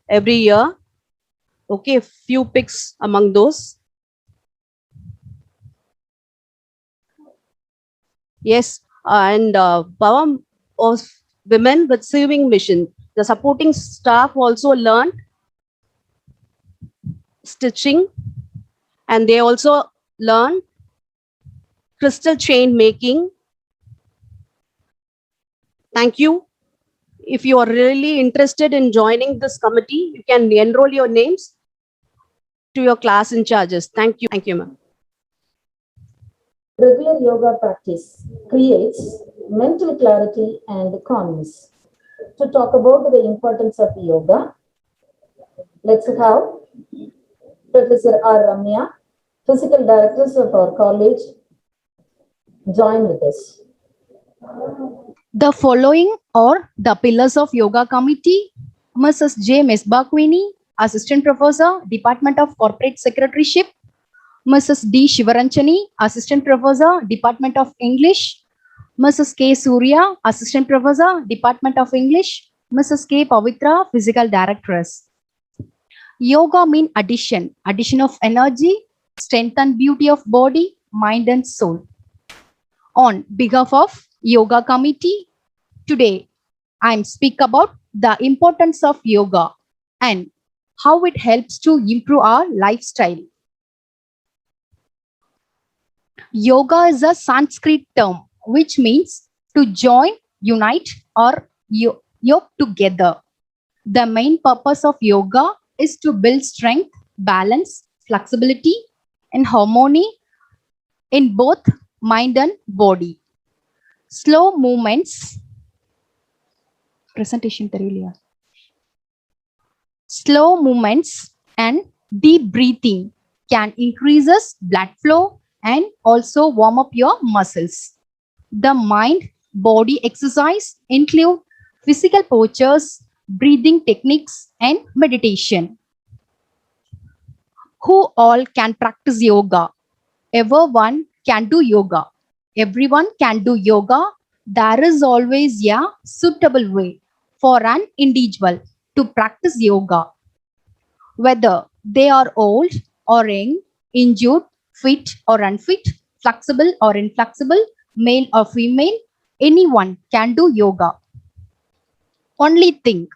every year. Okay, few picks among those. Yes, and power of women with sewing machine. The supporting staff also learned stitching, and they also learned crystal chain making. Thank you. If you are really interested in joining this committee, you can enroll your names to your class in charges. Thank you. Thank you, ma'am. Regular yoga practice creates mental clarity and calmness. To talk about the importance of yoga, let's have Professor R. Ramya, Physical Directors of our college, join with us. The following are the pillars of Yoga Committee: Mrs. J. Mesbah-Queenie, Assistant Professor, Department of Corporate Secretaryship; Mrs. D. Shivaranchani, Assistant Professor, Department of English; Mrs. K. Surya, Assistant Professor, Department of English; Mrs. K. Pavitra, Physical Directress. Yoga means addition of energy, strength and beauty of body, mind and soul. On behalf of Yoga Committee, today I speak about the importance of yoga and how it helps to improve our lifestyle. Yoga is a Sanskrit term which means to join, unite, or yoke together. The main purpose of yoga is to build strength, balance, flexibility, and harmony in both mind and body. Slow movements. Presentation slow movements and deep breathing can increases blood flow and also warm up your muscles. The mind body exercise include physical postures, breathing techniques, and meditation. Who all can practice yoga? Everyone can do yoga. Everyone can do yoga. There is always a suitable way. for an individual to practice yoga, whether they are old or young, injured, fit or unfit, flexible or inflexible, male or female, anyone can do yoga. Only thing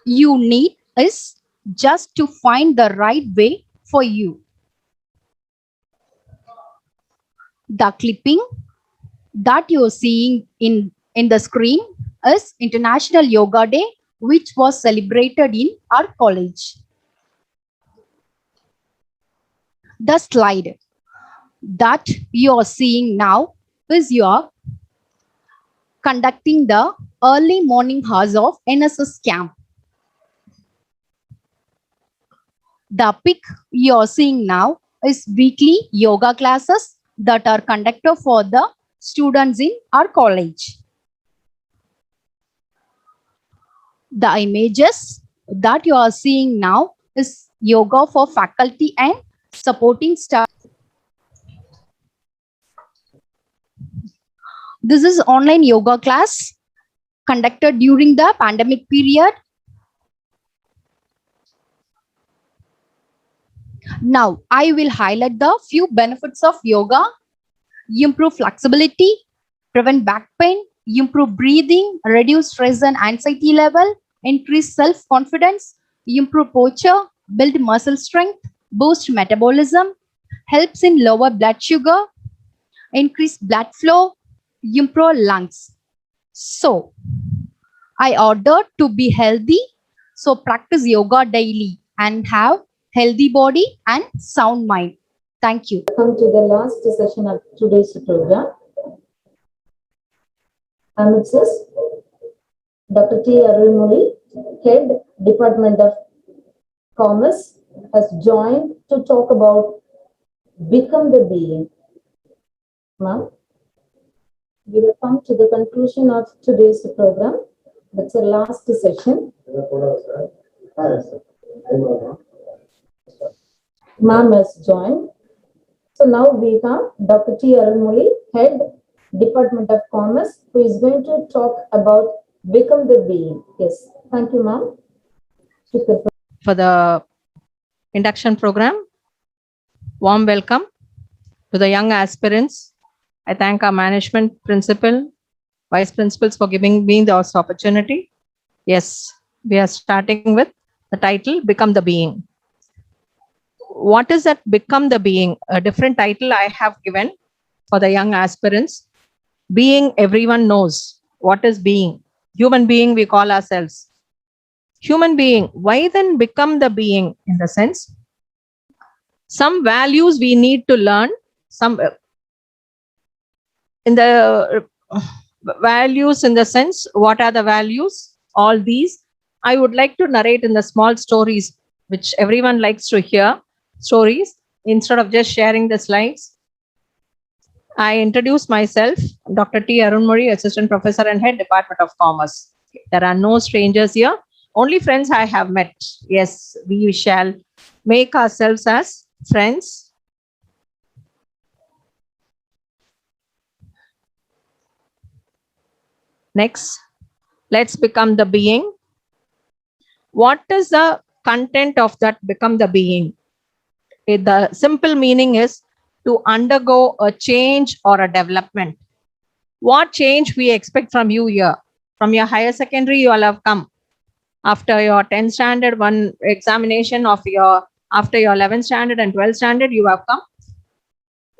you need is just to find the right way for you. The clipping that you're seeing in the screen is International Yoga Day, which was celebrated in our college. The slide that you are seeing now is your conducting the early morning hours of NSS camp. The pic you are seeing now is weekly yoga classes that are conducted for the students in our college. The images that you are seeing now is yoga for faculty and supporting staff. This is online yoga class conducted during the pandemic period. Now, I will highlight the few benefits of yoga. Improve flexibility, prevent back pain, improve breathing, reduce stress and anxiety level, increase self-confidence, improve posture, build muscle strength, boost metabolism, helps in lower blood sugar, increase blood flow, improve lungs. So, I ordered to be healthy, so practice yoga daily and have healthy body and sound mind. Thank you. Come to the last session of today's program. Amidst Dr. T. Arulmozhi, Head Department of Commerce, has joined to talk about Become the Being. Ma'am, we will come to the conclusion of today's program. That's the last session. Ma'am has joined. So now we have Dr. T. Arulmozhi, Head Department of Commerce, who is going to talk about Become the Being. Yes, thank you, ma'am. For the induction program, warm welcome to the young aspirants. I thank our management principal, vice principals for giving me this opportunity. Yes, we are starting with the title, Become the Being. What is that Become the Being? A different title I have given for the young aspirants. Being, everyone knows. What is being? Human being, we call ourselves. Human being. Why then become the being? In the sense, some values we need to learn. Some in the values, in the sense, what are the values? All these I would like to narrate in the small stories, which everyone likes to hear. Stories, instead of just sharing the slides. I introduce myself, Dr. T. Arulmozhi, Assistant Professor and Head Department of Commerce. There are no strangers here, only friends I have met. Yes, we shall make ourselves as friends. Next, let's become the being. What is the content of that become the being? The simple meaning is to undergo a change or a development. What change we expect from you here? From your higher secondary, you all have come. After your 10th standard, one examination of your, after your 11th standard and 12th standard, you have come.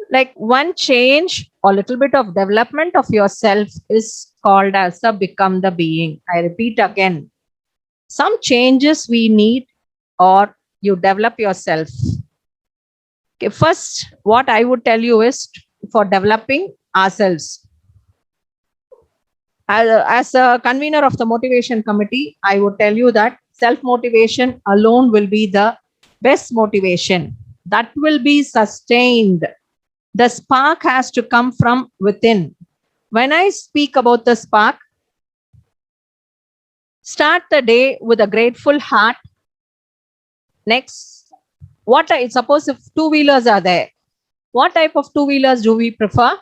Like one change or little bit of development of yourself is called as the become the being. I repeat again. Some changes we need or you develop yourself. Okay, first, what I would tell you is for developing ourselves. As a convener of the motivation committee, I would tell you that self-motivation alone will be the best motivation. That will be sustained. The spark has to come from within. When I speak about the spark, start the day with a grateful heart. Next, suppose if two-wheelers are there, what type of two-wheelers do we prefer?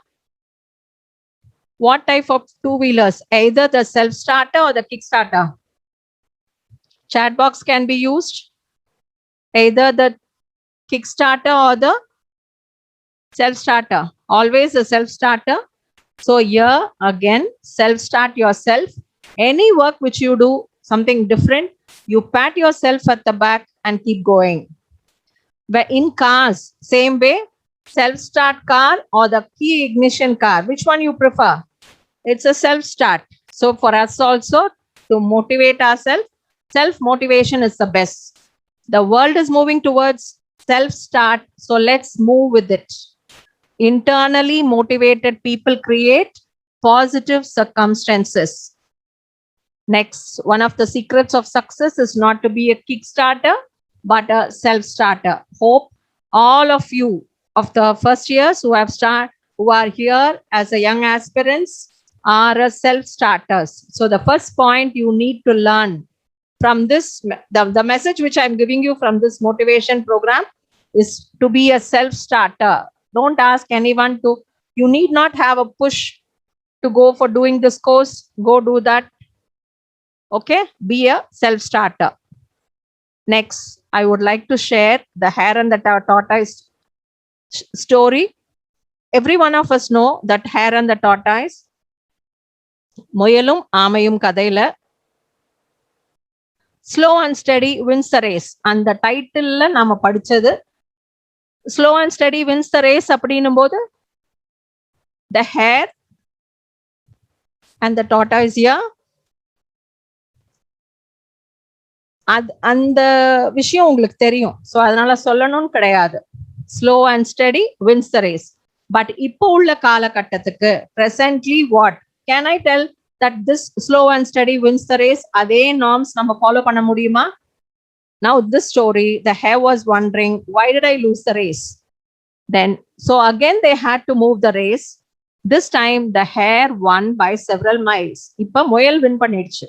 What type of two-wheelers? Either the self-starter or the kick-starter. Chat box can be used, either the Kickstarter or the self-starter. Always a self-starter. So here again, self-start yourself. Any work which you do, something different, you pat yourself at the back and keep going. But in cars, same way, self-start car or the key ignition car, which one you prefer? It's a self-start. So for us also, to motivate ourselves, self-motivation is the best. The world is moving towards self-start, so let's move with it. Internally motivated people create positive circumstances. Next, one of the secrets of success is not to be a Kickstarter, but a self-starter. Hope all of you of the first years who are here as a young aspirants are a self-starters. So the first point you need to learn from this, the message which I'm giving you from this motivation program is to be a self-starter. Don't ask anyone to, you need not have a push to go for doing this course, go do that. Okay, be a self-starter. Next, I would like to share the hare and the tortoise story. Every one of us know that hare and the tortoise. Moyalum Amayum Kadaila. Slow and steady wins the race. And the title nama padichadu. Slow and steady wins the race. Appadinum the hare and the tortoise here. அந்த விஷயம் உங்களுக்கு தெரியும். So அதனால சொல்லணும்னு கிடையாது. Slow and steady wins the race. But இப்போ உள்ள காலகட்டத்துக்கு presently what can I tell that this slow and steady wins the race? அதே நார்ம்ஸ் நம்ம ஃபாலோ பண்ண முடியுமா? Now this story, the hare was wondering, why did I lose the race? Then so again they had to move the race. This time the hare won by several miles. இப்ப முயல் win பண்ணிடுச்சு.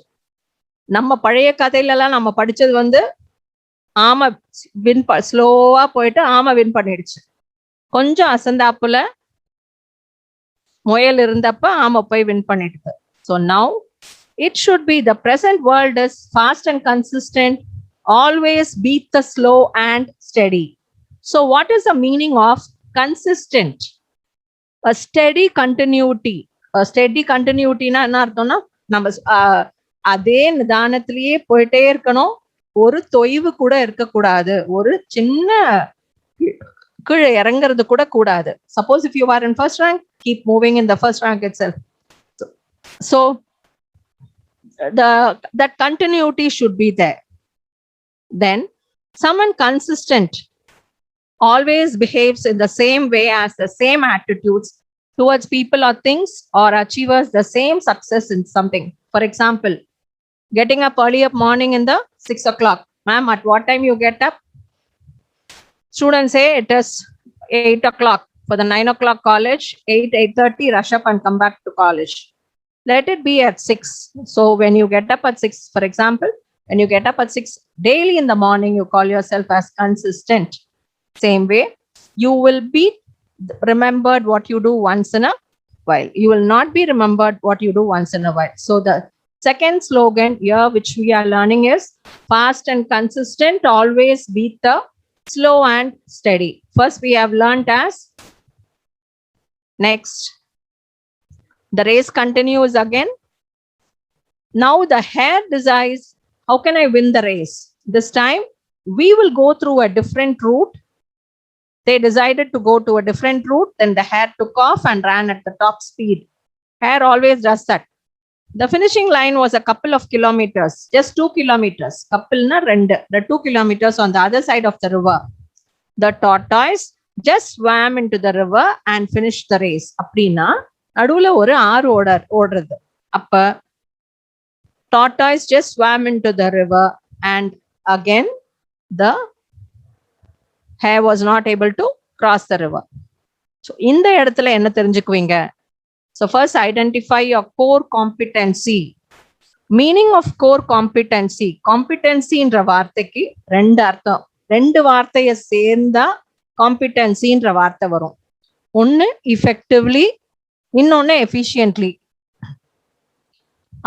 நம்ம பழைய கதையிலலாம் நம்ம படிச்சது ஆமை win ஸ்லோவா போயிட்டு ஆமை வின் பண்ணிடுச்சு. கொஞ்சம் அசந்தாப்புல முயல் இருந்தப்ப ஆமை போய் வின் பண்ணிடுது. So now it should be the present world is fast and consistent, always beat the slow and steady. So what is the meaning of consistent? A steady continuity. A steady continuity na என்ன அர்த்தம்னா நம்ம அதே நிதானத்திலேயே போயிட்டே இருக்கணும். ஒரு தொய்வு கூட இருக்கக்கூடாது. ஒரு சின்ன கீழே இறங்குறது கூட கூடாது. Suppose if you are in first rank, keep moving in the first rank itself. So that continuity should be there. Then someone consistent always behaves in the same way, as the same attitudes towards people or things, or achieves the same success in something. For example, getting up early up morning in the 6 o'clock. Ma'am, at what time you get up? Students say it is 8 o'clock for the 9 o'clock college, 8:30 rush up and come back to college. Let it be at 6. So when you get up at 6, for example, when you get up at 6 daily in the morning, you call yourself as consistent. Same way, you will be remembered what you do once in a while. You will not be remembered what you do once in a while. So the second slogan here which we are learning is fast and consistent, always beat the slow and steady. First we have learned as next. The race continues again. Now the hare decides, how can I win the race? This time we will go through a different route. They decided to go to a different route. Then the hare took off and ran at the top speed. Hare always does that. The finishing line was a couple of kilometers, just 2 kilometers. Couple na rendu, the 2 kilometers on the other side of the river. The tortoise just swam into the river and finished the race. Appadina nadula oru ஆறு ஓடுறது. அப்ப tortoise just swam into the river, and again the hare was not able to cross the river. So இந்த இடத்துல என்ன தெரிஞ்சுக்குவீங்க? So first identify your core competency. Meaning of core competency. Competency என்ற வார்த்தைக்கு ரெண்டு அர்த்தம். ரெண்டு வார்த்தையை சேர்ந்தா competency என்ற வார்த்தை வரும். ஒன்னு effectively, இன்னொன்னு efficiently.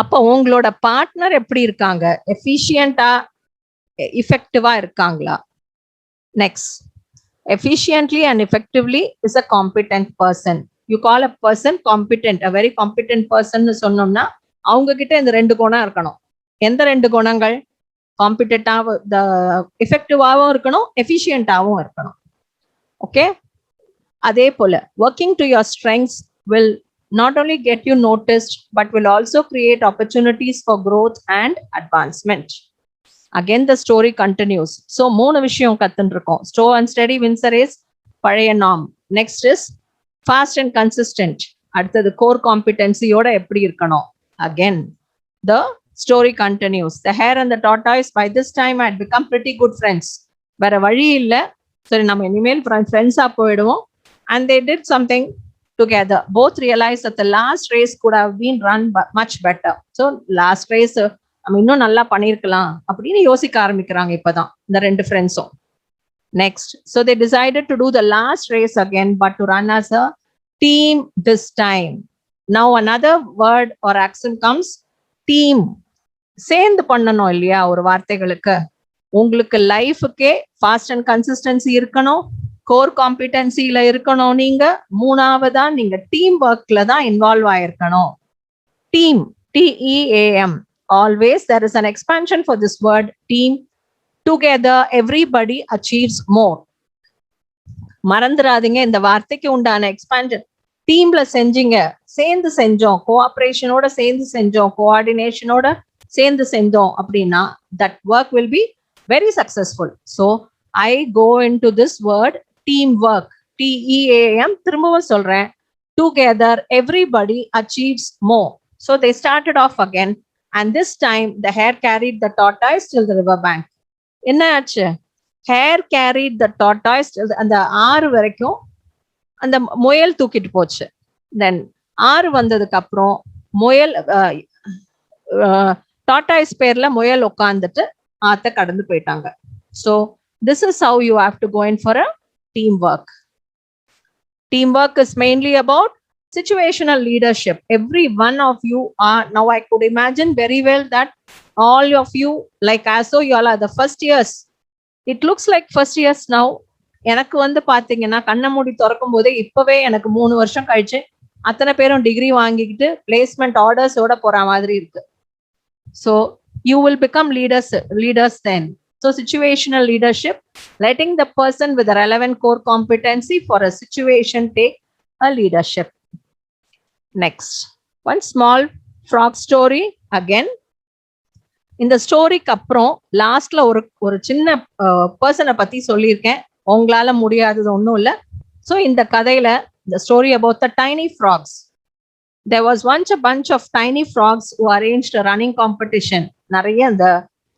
அப்போ உங்களோட பார்ட்னர் எப்படி இருக்காங்க? எஃபிஷியண்டா effective irukangla. Next, efficiently and effectively is a competent person. You call a person competent, a very competent person னு சொன்னோம்னா அவங்க கிட்ட இந்த ரெண்டு குணம் இருக்கணும். எந்த ரெண்டு குணங்கள்? காம்பிடென்ட்டாவும் எஃபெக்டிவாகவும் இருக்கணும், எஃபிஷியன்ட்டாகவும் இருக்கணும். ஓகே, அதே போல working to your strengths will not only get you noticed but will also create opportunities for growth and advancement. Again the story continues. So மூணு விஷயம் கத்துன்றிருக்கோம். Slow and steady wins a race, பழைய norm. Next is fast and consistent. அடுத்தது core competency யோட எப்படி இருக்கணும். Again the story continues. The hare and the tortoise by this time had become pretty good friends. வேற வழி இல்ல, சரி நம்ம இனிமேல் ஃப்ரெண்ட்ஸா போயிடுவோம். And they did something together. Both realized that the last race could have been run much better. So last race நம்ம இன்னும் நல்லா பண்ணிருக்கலாம் அப்படின்னு யோசிக்க ஆரம்பிக்கிறாங்க இப்பதான் இந்த ரெண்டு ஃப்ரெண்ட்ஸும். Next, so they decided to do the last race again but to run as a team this time. Now another word or action comes, team. சேர்ந்து பண்ணணும் இல்லையா ஒரு வார்த்தைகளுக்கு. உங்களுக்கு லைஃபுக்கே ஃபாஸ்ட் அண்ட் கன்சிஸ்டன்சி இருக்கணும், கோர் காம்பிடன்சில இருக்கணும். நீங்க மூணாவதா நீங்க டீம் ஒர்க்ல தான் இன்வால்வ் ஆயிருக்கணும். Team, TEAM. Always there is an expansion for this word team. Together everybody achieves more. மறந்துடாதீங்க இந்த வார்த்தைக்கு உண்டான எக்ஸ்பான்ஷன். டீம்ல செஞ்சீங்க, சேர்ந்து செஞ்சோம், கோஆபரேஷனோட சேர்ந்து செஞ்சோம், கோஆர்டினேஷனோட சேர்ந்து செஞ்சோம் அப்படின்னா that work will be very successful. So I go into this word teamwork, TEAM. திரும்பவும் சொல்றேன், together everybody achieves more. So they started off again and this time the hare carried the tortoise till the river bank. என்ன ஆச்சு? hare carried the tortoise அந்த ஆறு வரைக்கும் அந்த முயல் தூக்கிட்டு போச்சு. தென் ஆறு வந்ததுக்கு அப்புறம் முயல் டாட்டாய்ஸ் பேர்ல முயல் உட்காந்துட்டு ஆத்த கடந்து போயிட்டாங்க. So this is how you have to go in for a teamwork. Teamwork is mainly about situational leadership. Every one of you are, now I could imagine very well that all of you, like as though you all are the first years. It looks like first years now. எனக்கு வந்து பாத்தீங்கன்னா கண்ணை மூடி திறக்கும் போதே இப்பவே எனக்கு 3 வருஷம் கழிச்சு அத்தனை பேரும் டிகிரி வாங்கிக்கிட்டு பிளேஸ்மெண்ட் ஆர்டர்ஸோட போற மாதிரி இருக்கு. So you will become leaders then. So situational leadership, letting the person with the relevant core competency for a situation take a leadership. Next, one small frog story again. இந்த ஸ்டோரிக்கு அப்புறம் லாஸ்ட்ல ஒரு சின்ன பர்சனை பத்தி சொல்லியிருக்கேன். உங்களால முடியாதது ஒன்றும் இல்லை. ஸோ இந்த கதையில the story about the tiny frogs. There was once a bunch of tiny frogs who arranged a running competition. நிறைய அந்த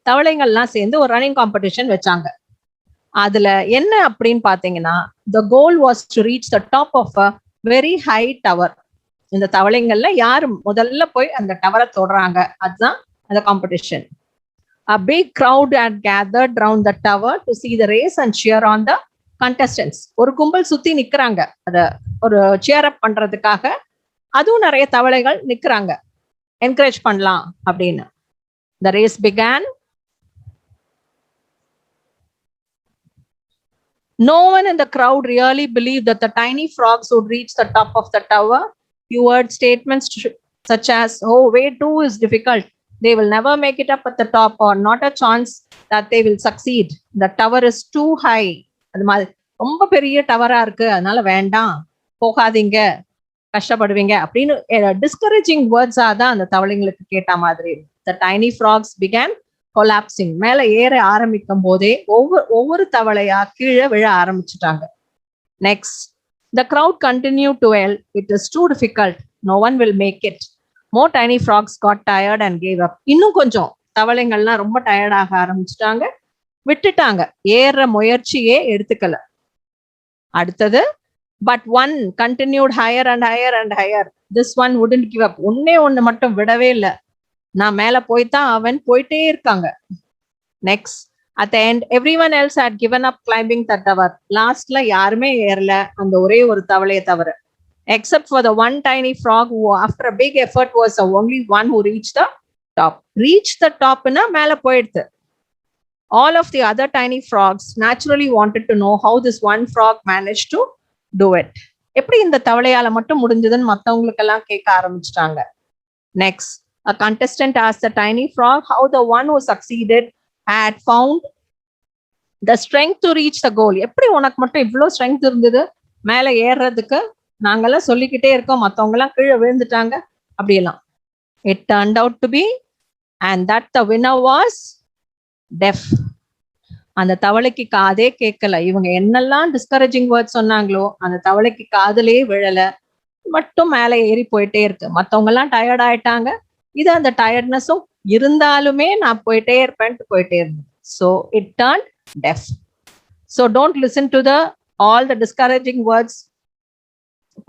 தவளைங்கள்லாம் சேர்ந்து ஒரு ரன்னிங் காம்படிஷன் வச்சாங்க. அதுல என்ன அப்படின்னு பாத்தீங்கன்னா, the goal was to reach the top of a very high tower. இந்த தவளைங்கள்ல யாரு முதல்ல போய் அந்த டவரை தொடுறாங்க, அதுதான் அந்த competition. A big crowd had gathered around the tower to see the race and cheer on the contestants. ஒரு கும்பல் சுத்தி நிக்கிறாங்க அத ஒரு cheer up பண்றதுக்காக. அதுவும் நிறைய தவளைகள் நிக்கிறாங்க என்கரேஜ் பண்ணலாம் அப்படின்னு. The race began. No one in the crowd really believed that the tiny frogs would reach the top of the tower. You heard statements such as, "Oh, way too is difficult. They will never make it up at the top," or "not a chance that they will succeed. The tower is too high." அது மாதிரி ரொம்ப பெரிய டவரா இருக்கு, அதனால வேண்டாம், போகாதீங்க, கஷ்டப்படுவீங்க அப்படின்னு discouraging வேர்ட்ஸா தான் அந்த தவளைங்களுக்கு கேட்ட மாதிரி. The tiny frogs began collapsing. மேல ஏற ஆரம்பிக்கும் போதே ஒவ்வொரு தவளையா கீழே விழ ஆரம்பிச்சுட்டாங்க. Next, the crowd continued to yell, "It is too difficult. No one will make it." More tiny frogs got tired and gave up. இன்னும் கொஞ்சம் தவளைங்கள்லாம் ரொம்ப டயர்டாக ஆரம்பிச்சுட்டாங்க, விட்டுட்டாங்க, ஏற முயற்சியே எடுத்துக்கல. அடுத்தது, but one continued higher and higher and higher. This one wouldn't give up. ஒண்ணு மட்டும் விடவே இல்லை, நான் மேல போய்தான் அவன் போயிட்டே இருக்காங்க. Next, at the end, everyone else had given up climbing the tower. லாஸ்ட்ல யாருமே ஏறல, அந்த ஒரே ஒரு தவளையை தவிர. Except for the one tiny frog who after a big effort was the only one who reached the top. Reach the top னா மேல போயிடுது. All of the other tiny frogs naturally wanted to know how this one frog managed to do it. எப்படி இந்த தவளையால மட்டும் முடிஞ்சதுன்னு மத்தவங்களுக்கெல்லாம் கேட்க ஆரம்பிச்சிட்டாங்க. Next, a contestant asked the tiny frog how the one who succeeded had found the strength to reach the goal. எப்படி உனக்கு மட்டும் இவ்வளோ ஸ்ட்ரென்த் இருந்தது மேலே ஏறுறதுக்கு? நாங்கெல்லாம் சொல்லிக்கிட்டே இருக்கோம், மற்றவங்க எல்லாம் கீழே விழுந்துட்டாங்க அப்படியெல்லாம். It turned out to be, and that the winner was deaf. அந்த தவளைக்கு காதே கேட்கல. இவங்க என்னெல்லாம் டிஸ்கரேஜிங் வேர்ட் சொன்னாங்களோ அந்த தவளைக்கு காதலே விழல, மட்டும் மேலே ஏறி போயிட்டே இருக்கு. மற்றவங்க எல்லாம் டயர்ட் ஆயிட்டாங்க, இது அந்த டயர்ட்னஸும் இருந்தாலுமே நான் போயிட்டே இருப்பேன்ட்டு போயிட்டே இருந்தேன். So it turn deaf. So don't listen to all the discouraging words.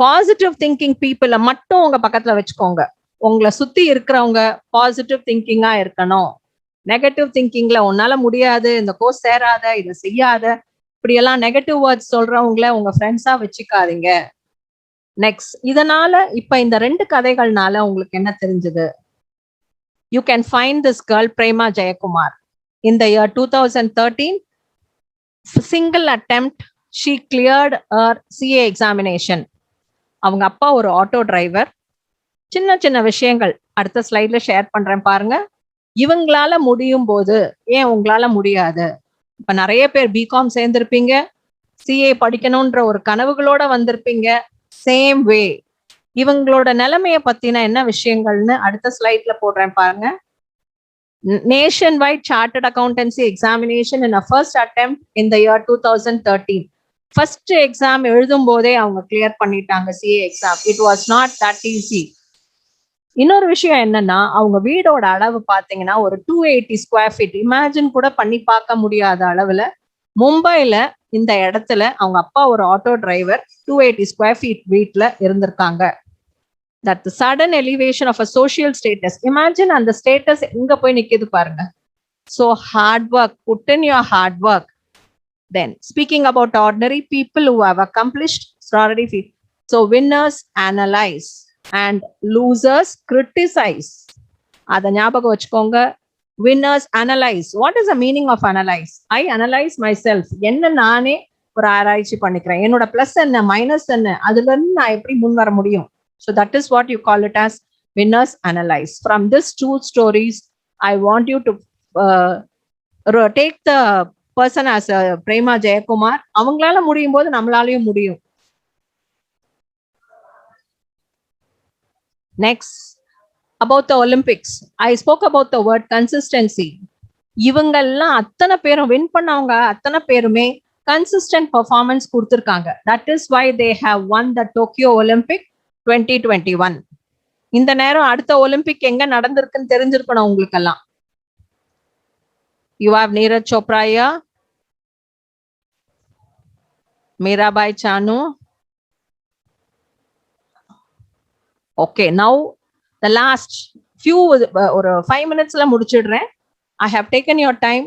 Positive thinking people மட்டும் உங்க பக்கத்துல வச்சுக்கோங்க. உங்களை சுத்தி இருக்கிறவங்க பாசிட்டிவ் திங்கிங்கா இருக்கணும். நெகட்டிவ் திங்கிங்ல உன்னால முடியாது, இந்த கோர்ஸ் சேராத, இதை செய்யாத, இப்படியெல்லாம் நெகட்டிவ் வேர்ட்ஸ் சொல்றவங்கள உங்க ஃப்ரெண்ட்ஸா வச்சுக்காதீங்க. நெக்ஸ்ட், இதனால இப்ப இந்த 2 கதைகள்னால உங்களுக்கு என்ன தெரிஞ்சது? You can find this girl Prema Jayakumar. In the year 2013, single attempt, she cleared her CA examination. அவங்க அப்பா ஒரு ஆட்டோ டிரைவர். சின்ன சின்ன விஷயங்கள் அடுத்த ஸ்லைட்ல ஷேர் பண்றேன் பாருங்க. இவங்களால முடியும் போது ஏன் உங்களால முடியாது? இப்ப நிறைய பேர் பிகாம் சேர்ந்திருப்பீங்க, சிஏ படிக்கணும்ன்ற ஒரு கனவுகளோட வந்திருப்பீங்க. சேம் வே இவங்களோட நிலைமைய பத்தின என்ன விஷயங்கள்னு அடுத்த ஸ்லைட்ல போடுறேன் பாருங்க. Nationwide Chartered Accountancy examination in a first attempt in the year 2013. First exam எழுதும் போதே அவங்க கிளியர் பண்ணிட்டாங்க CA exam. It was not that easy. இன்னொரு விஷயம் என்னன்னா, அவங்க வீடோட அளவு பாத்தீங்கன்னா ஒரு 280 ஸ்கொயர் ஃபீட். இமேஜின் கூட பண்ணி பார்க்க முடியாத அளவுல மும்பைல இந்த இடத்துல அவங்க அப்பா ஒரு ஆட்டோ டிரைவர் 280 ஸ்கொயர் ஃபீட் வீட்ல இருந்திருக்காங்க. That the sudden elevation of a social status. Imagine and the status எங்க போய் நிக்குது பாருங்க. So hard work, put in your hard work. Then speaking about ordinary people who have accomplished extraordinary. So winners analyze and losers criticize. அத ஞாபகம் வச்சுக்கோங்க. Winners analyze. What is the meaning of analyze? I analyze myself. என்ன நானே ஒரு ஆராய்ச்சி பண்ணிக்கிறேன். என்னோட plus என்ன, மைனஸ் என்ன, அதுல இருந்து நான் எப்படி முன் வர முடியும்? So that is what you call it as winners analyze. From this 2 stories, I want you to take the person as Prema Jayakumar. அவங்களால முடியும் போது நம்மளாலையும் முடியும். Next, about the Olympics. I spoke about the word consistency. இவங்கெல்லாம் அத்தனை பேரும் win பண்ணவங்க அத்தனை பேருமே கன்சிஸ்டன்ட் பெர்ஃபார்மன்ஸ் கொடுத்துருக்காங்க. That is why they have won the Tokyo Olympic 2021. இந்த நேரம் அடுத்த ஒலிம்பிக் எங்க நடந்திருக்குன்னு தெரிஞ்சிருக்கணும் உங்களுக்கெல்லாம். You have Neeraj Chopra here, Mirabai Chanu. Okay, now the last few ஒரு 5 minutesல முடிச்சிடுறேன். I have taken your time.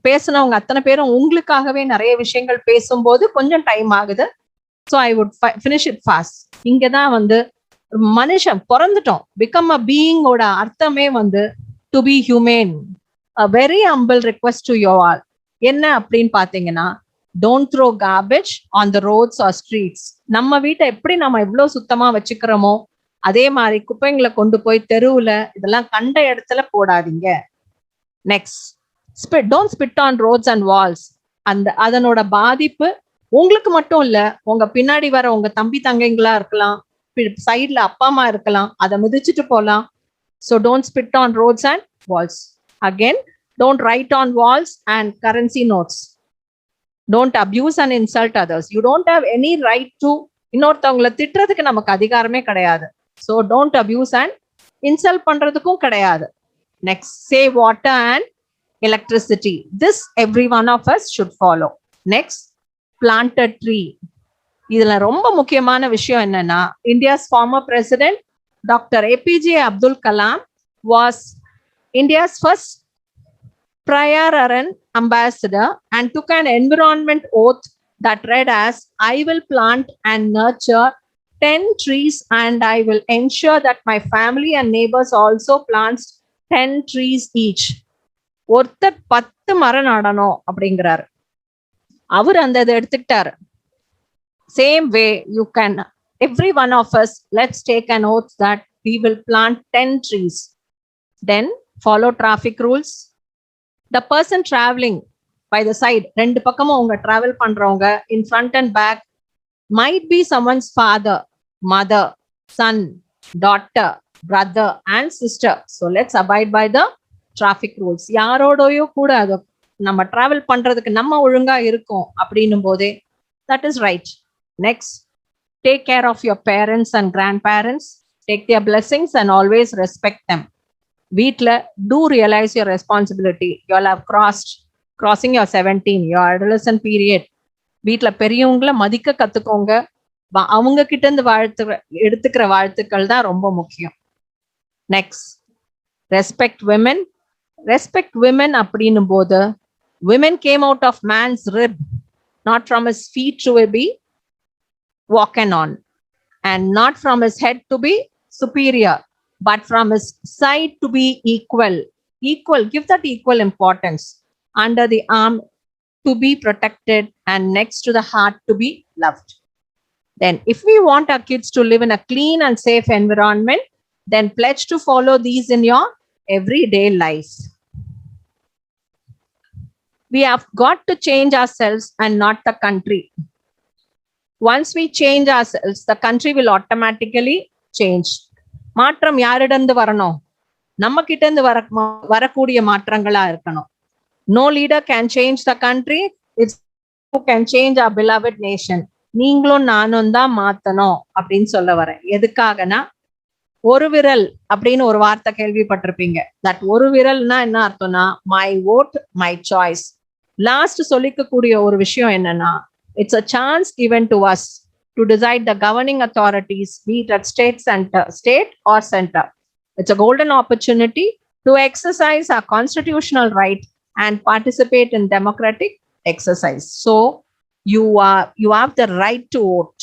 பேசினவங்க அத்தனை பேரும் உங்களுக்காகவே நிறைய விஷயங்கள் பேசும்போது கொஞ்சம் டைம் ஆகுது. So I would finish it fast. இங்கதான் வந்து மனுஷன் பிறந்துட்டோம். Become a being ஓட அர்த்தமே வந்து to be humane. A very humble request to you all. என்ன அப்படின்னு பாத்தீங்கன்னா, don't throw garbage on the roads or streets. நம்ம வீட்டை எப்படி நம்ம எவ்வளவு சுத்தமா வச்சுக்கிறோமோ அதே மாதிரி குப்பைங்களை கொண்டு போய் தெருவுல இதெல்லாம் கண்ட இடத்துல போடாதீங்க. Next, don't spit on roads and walls. அதனோட பாதிப்பு உங்களுக்கு மட்டும் இல்ல, உங்க பின்னாடி வர உங்க தம்பி தங்கைங்களா இருக்கலாம், சைட்ல அப்பா அம்மா இருக்கலாம், அதை மிதிச்சுட்டு போலாம். So don't spit on roads and walls. Again, don't write on walls and currency notes. Don't abuse and insult others. You don't have any right to இன்னொருத்தவங்களை திட்டுறதுக்கு நமக்கு அதிகாரமே கிடையாது. So don't abuse and insult பண்றதுக்கும் கிடையாது. Next, save water and electricity. This every one of us should follow. Next, plant a tree. இதுல ரொம்ப முக்கியமான விஷயம் என்னன்னா, India's former president Dr. APJ Abdul Kalam was India's first prior ambassador and took an environment oath that read as, I will plant and nurture 10 trees and I will ensure that my family and neighbors also plants 10 trees each. ஒருத்தர் 10 மரம் நடணும் அப்படிங்கிறாரு. அவர் அந்த இதை எடுத்துக்கிட்டாரு. Same way you can, every one of us, let's take an oath that we will plant 10 trees. Then follow traffic rules. The person traveling by the side, ரெண்டு பக்கமும் அவங்க travel பண்றவங்க, in front and back, might be someone's father, mother, son, daughter, brother and sister. So let's abide by the traffic rules. யாரோடயோ கூட அது நம்ம travel பண்றதுக்கு நம்ம ஒழுங்கா இருக்கோம் அப்படின்னும் போதே that is right. Next, take care of your parents and grandparents. Take their blessings and always respect them. வீட்ல do realize your responsibility. You all have crossing your 17, your adolescent period. வீட்ல பெரியவங்களை மதிக்க கத்துக்கோங்க. அவங்க கிட்ட இருந்து எடுத்துக்கிற வாழ்த்துக்கள் தான் ரொம்ப முக்கியம். Next, respect women. Respect women அப்படின்னும் போது, women came out of man's rib, not from his feet to be walking on, and not from his head to be superior, but from his side to be equal. Give that equal importance. Under the arm to be protected, and next to the heart to be loved. Then if we want our kids to live in a clean and safe environment, then pledge to follow these in your everyday life. We have got to change ourselves and not the country. Once we change ourselves, the country will automatically change. மாற்றம் யாரிடந்து வரணும்? நம்ம கிட்ட இருந்து வரக்கூடிய மாற்றங்களா இருக்கணும். No leader can change the country. It's who can change our beloved nation. நீங்களும் நானும் தான் மாத்தணும் அப்படின்னு சொல்ல வரேன். எதுக்காகனா, ஒரு விரல் அப்படின்னு ஒரு வார்த்தை கேள்விப்பட்டிருப்பீங்க. தட் ஒரு விரல்னா என்ன அர்த்தம்னா, my vote, my choice. Last சொல்லிக்கக்கூடிய ஒரு விஷயம் என்னன்னா, it's a chance given to us to decide the governing authorities, be it at state or center. It's a golden opportunity to exercise our constitutional right and participate in democratic exercise. So you have the right to vote.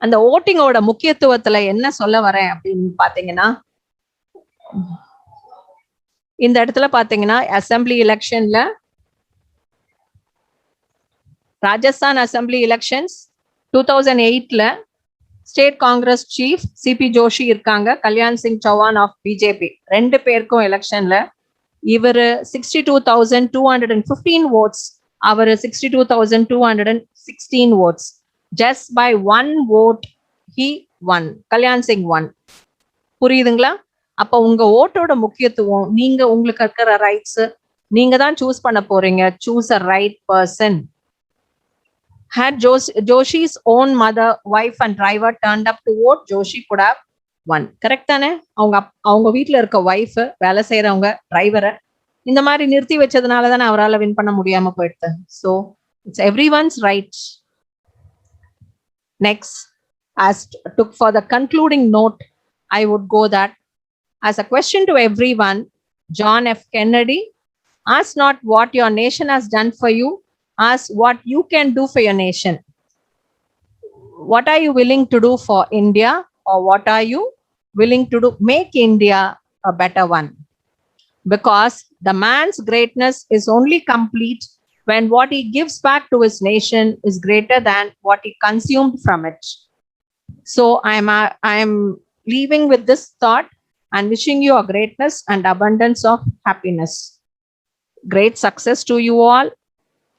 அந்த ஓட்டிங்கோட முக்கியத்துவத்துல என்ன சொல்ல வரேன் அப்படின்னு பாத்தீங்கன்னா, இந்த இடத்துல பாத்தீங்கன்னா assembly எலெக்ஷன்ல, ராஜஸ்தான் அசம்பிளி எலெக்ஷன்ஸ் 2008ல ஸ்டேட் காங்கிரஸ் சீஃப் சிபி ஜோஷி இருக்காங்க, கல்யாண் சிங் சௌஹான் ஆஃப் பிஜேபி. ரெண்டு பேருக்கும் எலெக்ஷன்ல இவரு 62,215 votes, அவரு 62,216 votes. Just by one vote he won. Kalyan Singh won. புரியுதுங்களா? அப்ப உங்க ஓட்டோட முக்கியத்துவம், நீங்க உங்களுக்கு இருக்கிற ரைட்ஸ் நீங்க தான் சூஸ் பண்ண போறீங்க. Choose a right person. Had Joshi's own mother, wife and driver turned up to vote, Joshi could have won. Correct தானே? அவங்க வீட்டுல இருக்க ஒய்ஃப், வேலை செய்யறவங்க, டிரைவரை இந்த மாதிரி நிறுத்தி வச்சதுனால தானே அவரால் வின் பண்ண முடியாம போயிடுது. So it's everyone's right. Next, as took for the concluding note, I would go that as a question to everyone, John F. Kennedy, ask not what your nation has done for you, ask what you can do for your nation. What are you willing to do for India, or what are you willing to do? Make India a better one. Because the man's greatness is only complete when what he gives back to his nation is greater than what he consumed from it. So I am leaving with this thought and wishing you a greatness and abundance of happiness. Great success to you all,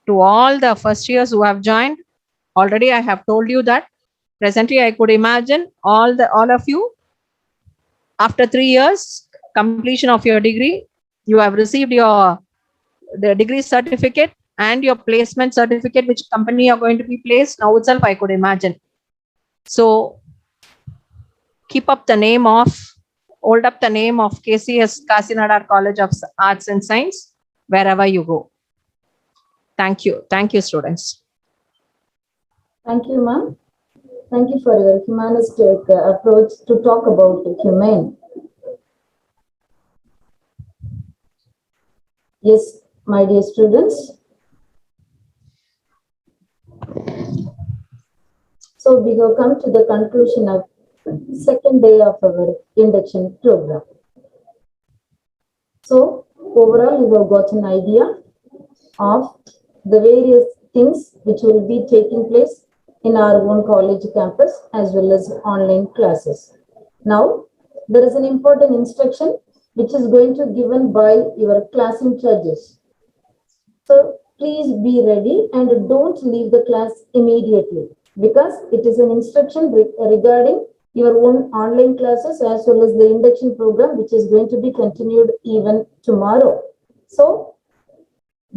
to all the first years who have joined. Already I have told you that presently I could imagine all of you after 3 years completion of your degree, you have received the degree certificate and your placement certificate, which company you are going to be placed. Now itself I could imagine. So hold up the name of KCS, Kasinadar College of Arts and Science, wherever you go. Thank you students. Thank you, ma'am. Thank you for your humanistic approach to talk about humane. Yes, my dear students. So we have come to the conclusion of second day of our induction program. So overall you have got an idea of the various things which will be taking place in our own college campus as well as online classes. Now, there is an important instruction which is going to be given by your class in charges. So please be ready and don't leave the class immediately, because it is an instruction regarding your own online classes as well as the induction program, which is going to be continued even tomorrow. So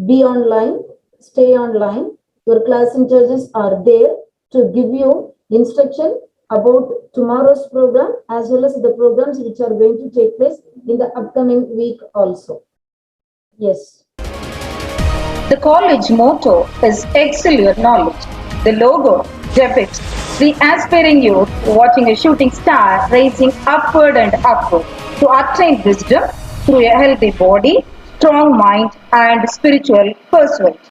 be online, stay online. Your class in charges are there to give you instruction about tomorrow's program as well as the programs which are going to take place in the upcoming week also. Yes. The college motto is Excel Your Knowledge. The logo depicts the aspiring youth watching a shooting star racing upward and upward to attain wisdom through a healthy body, strong mind, and spiritual pursuit.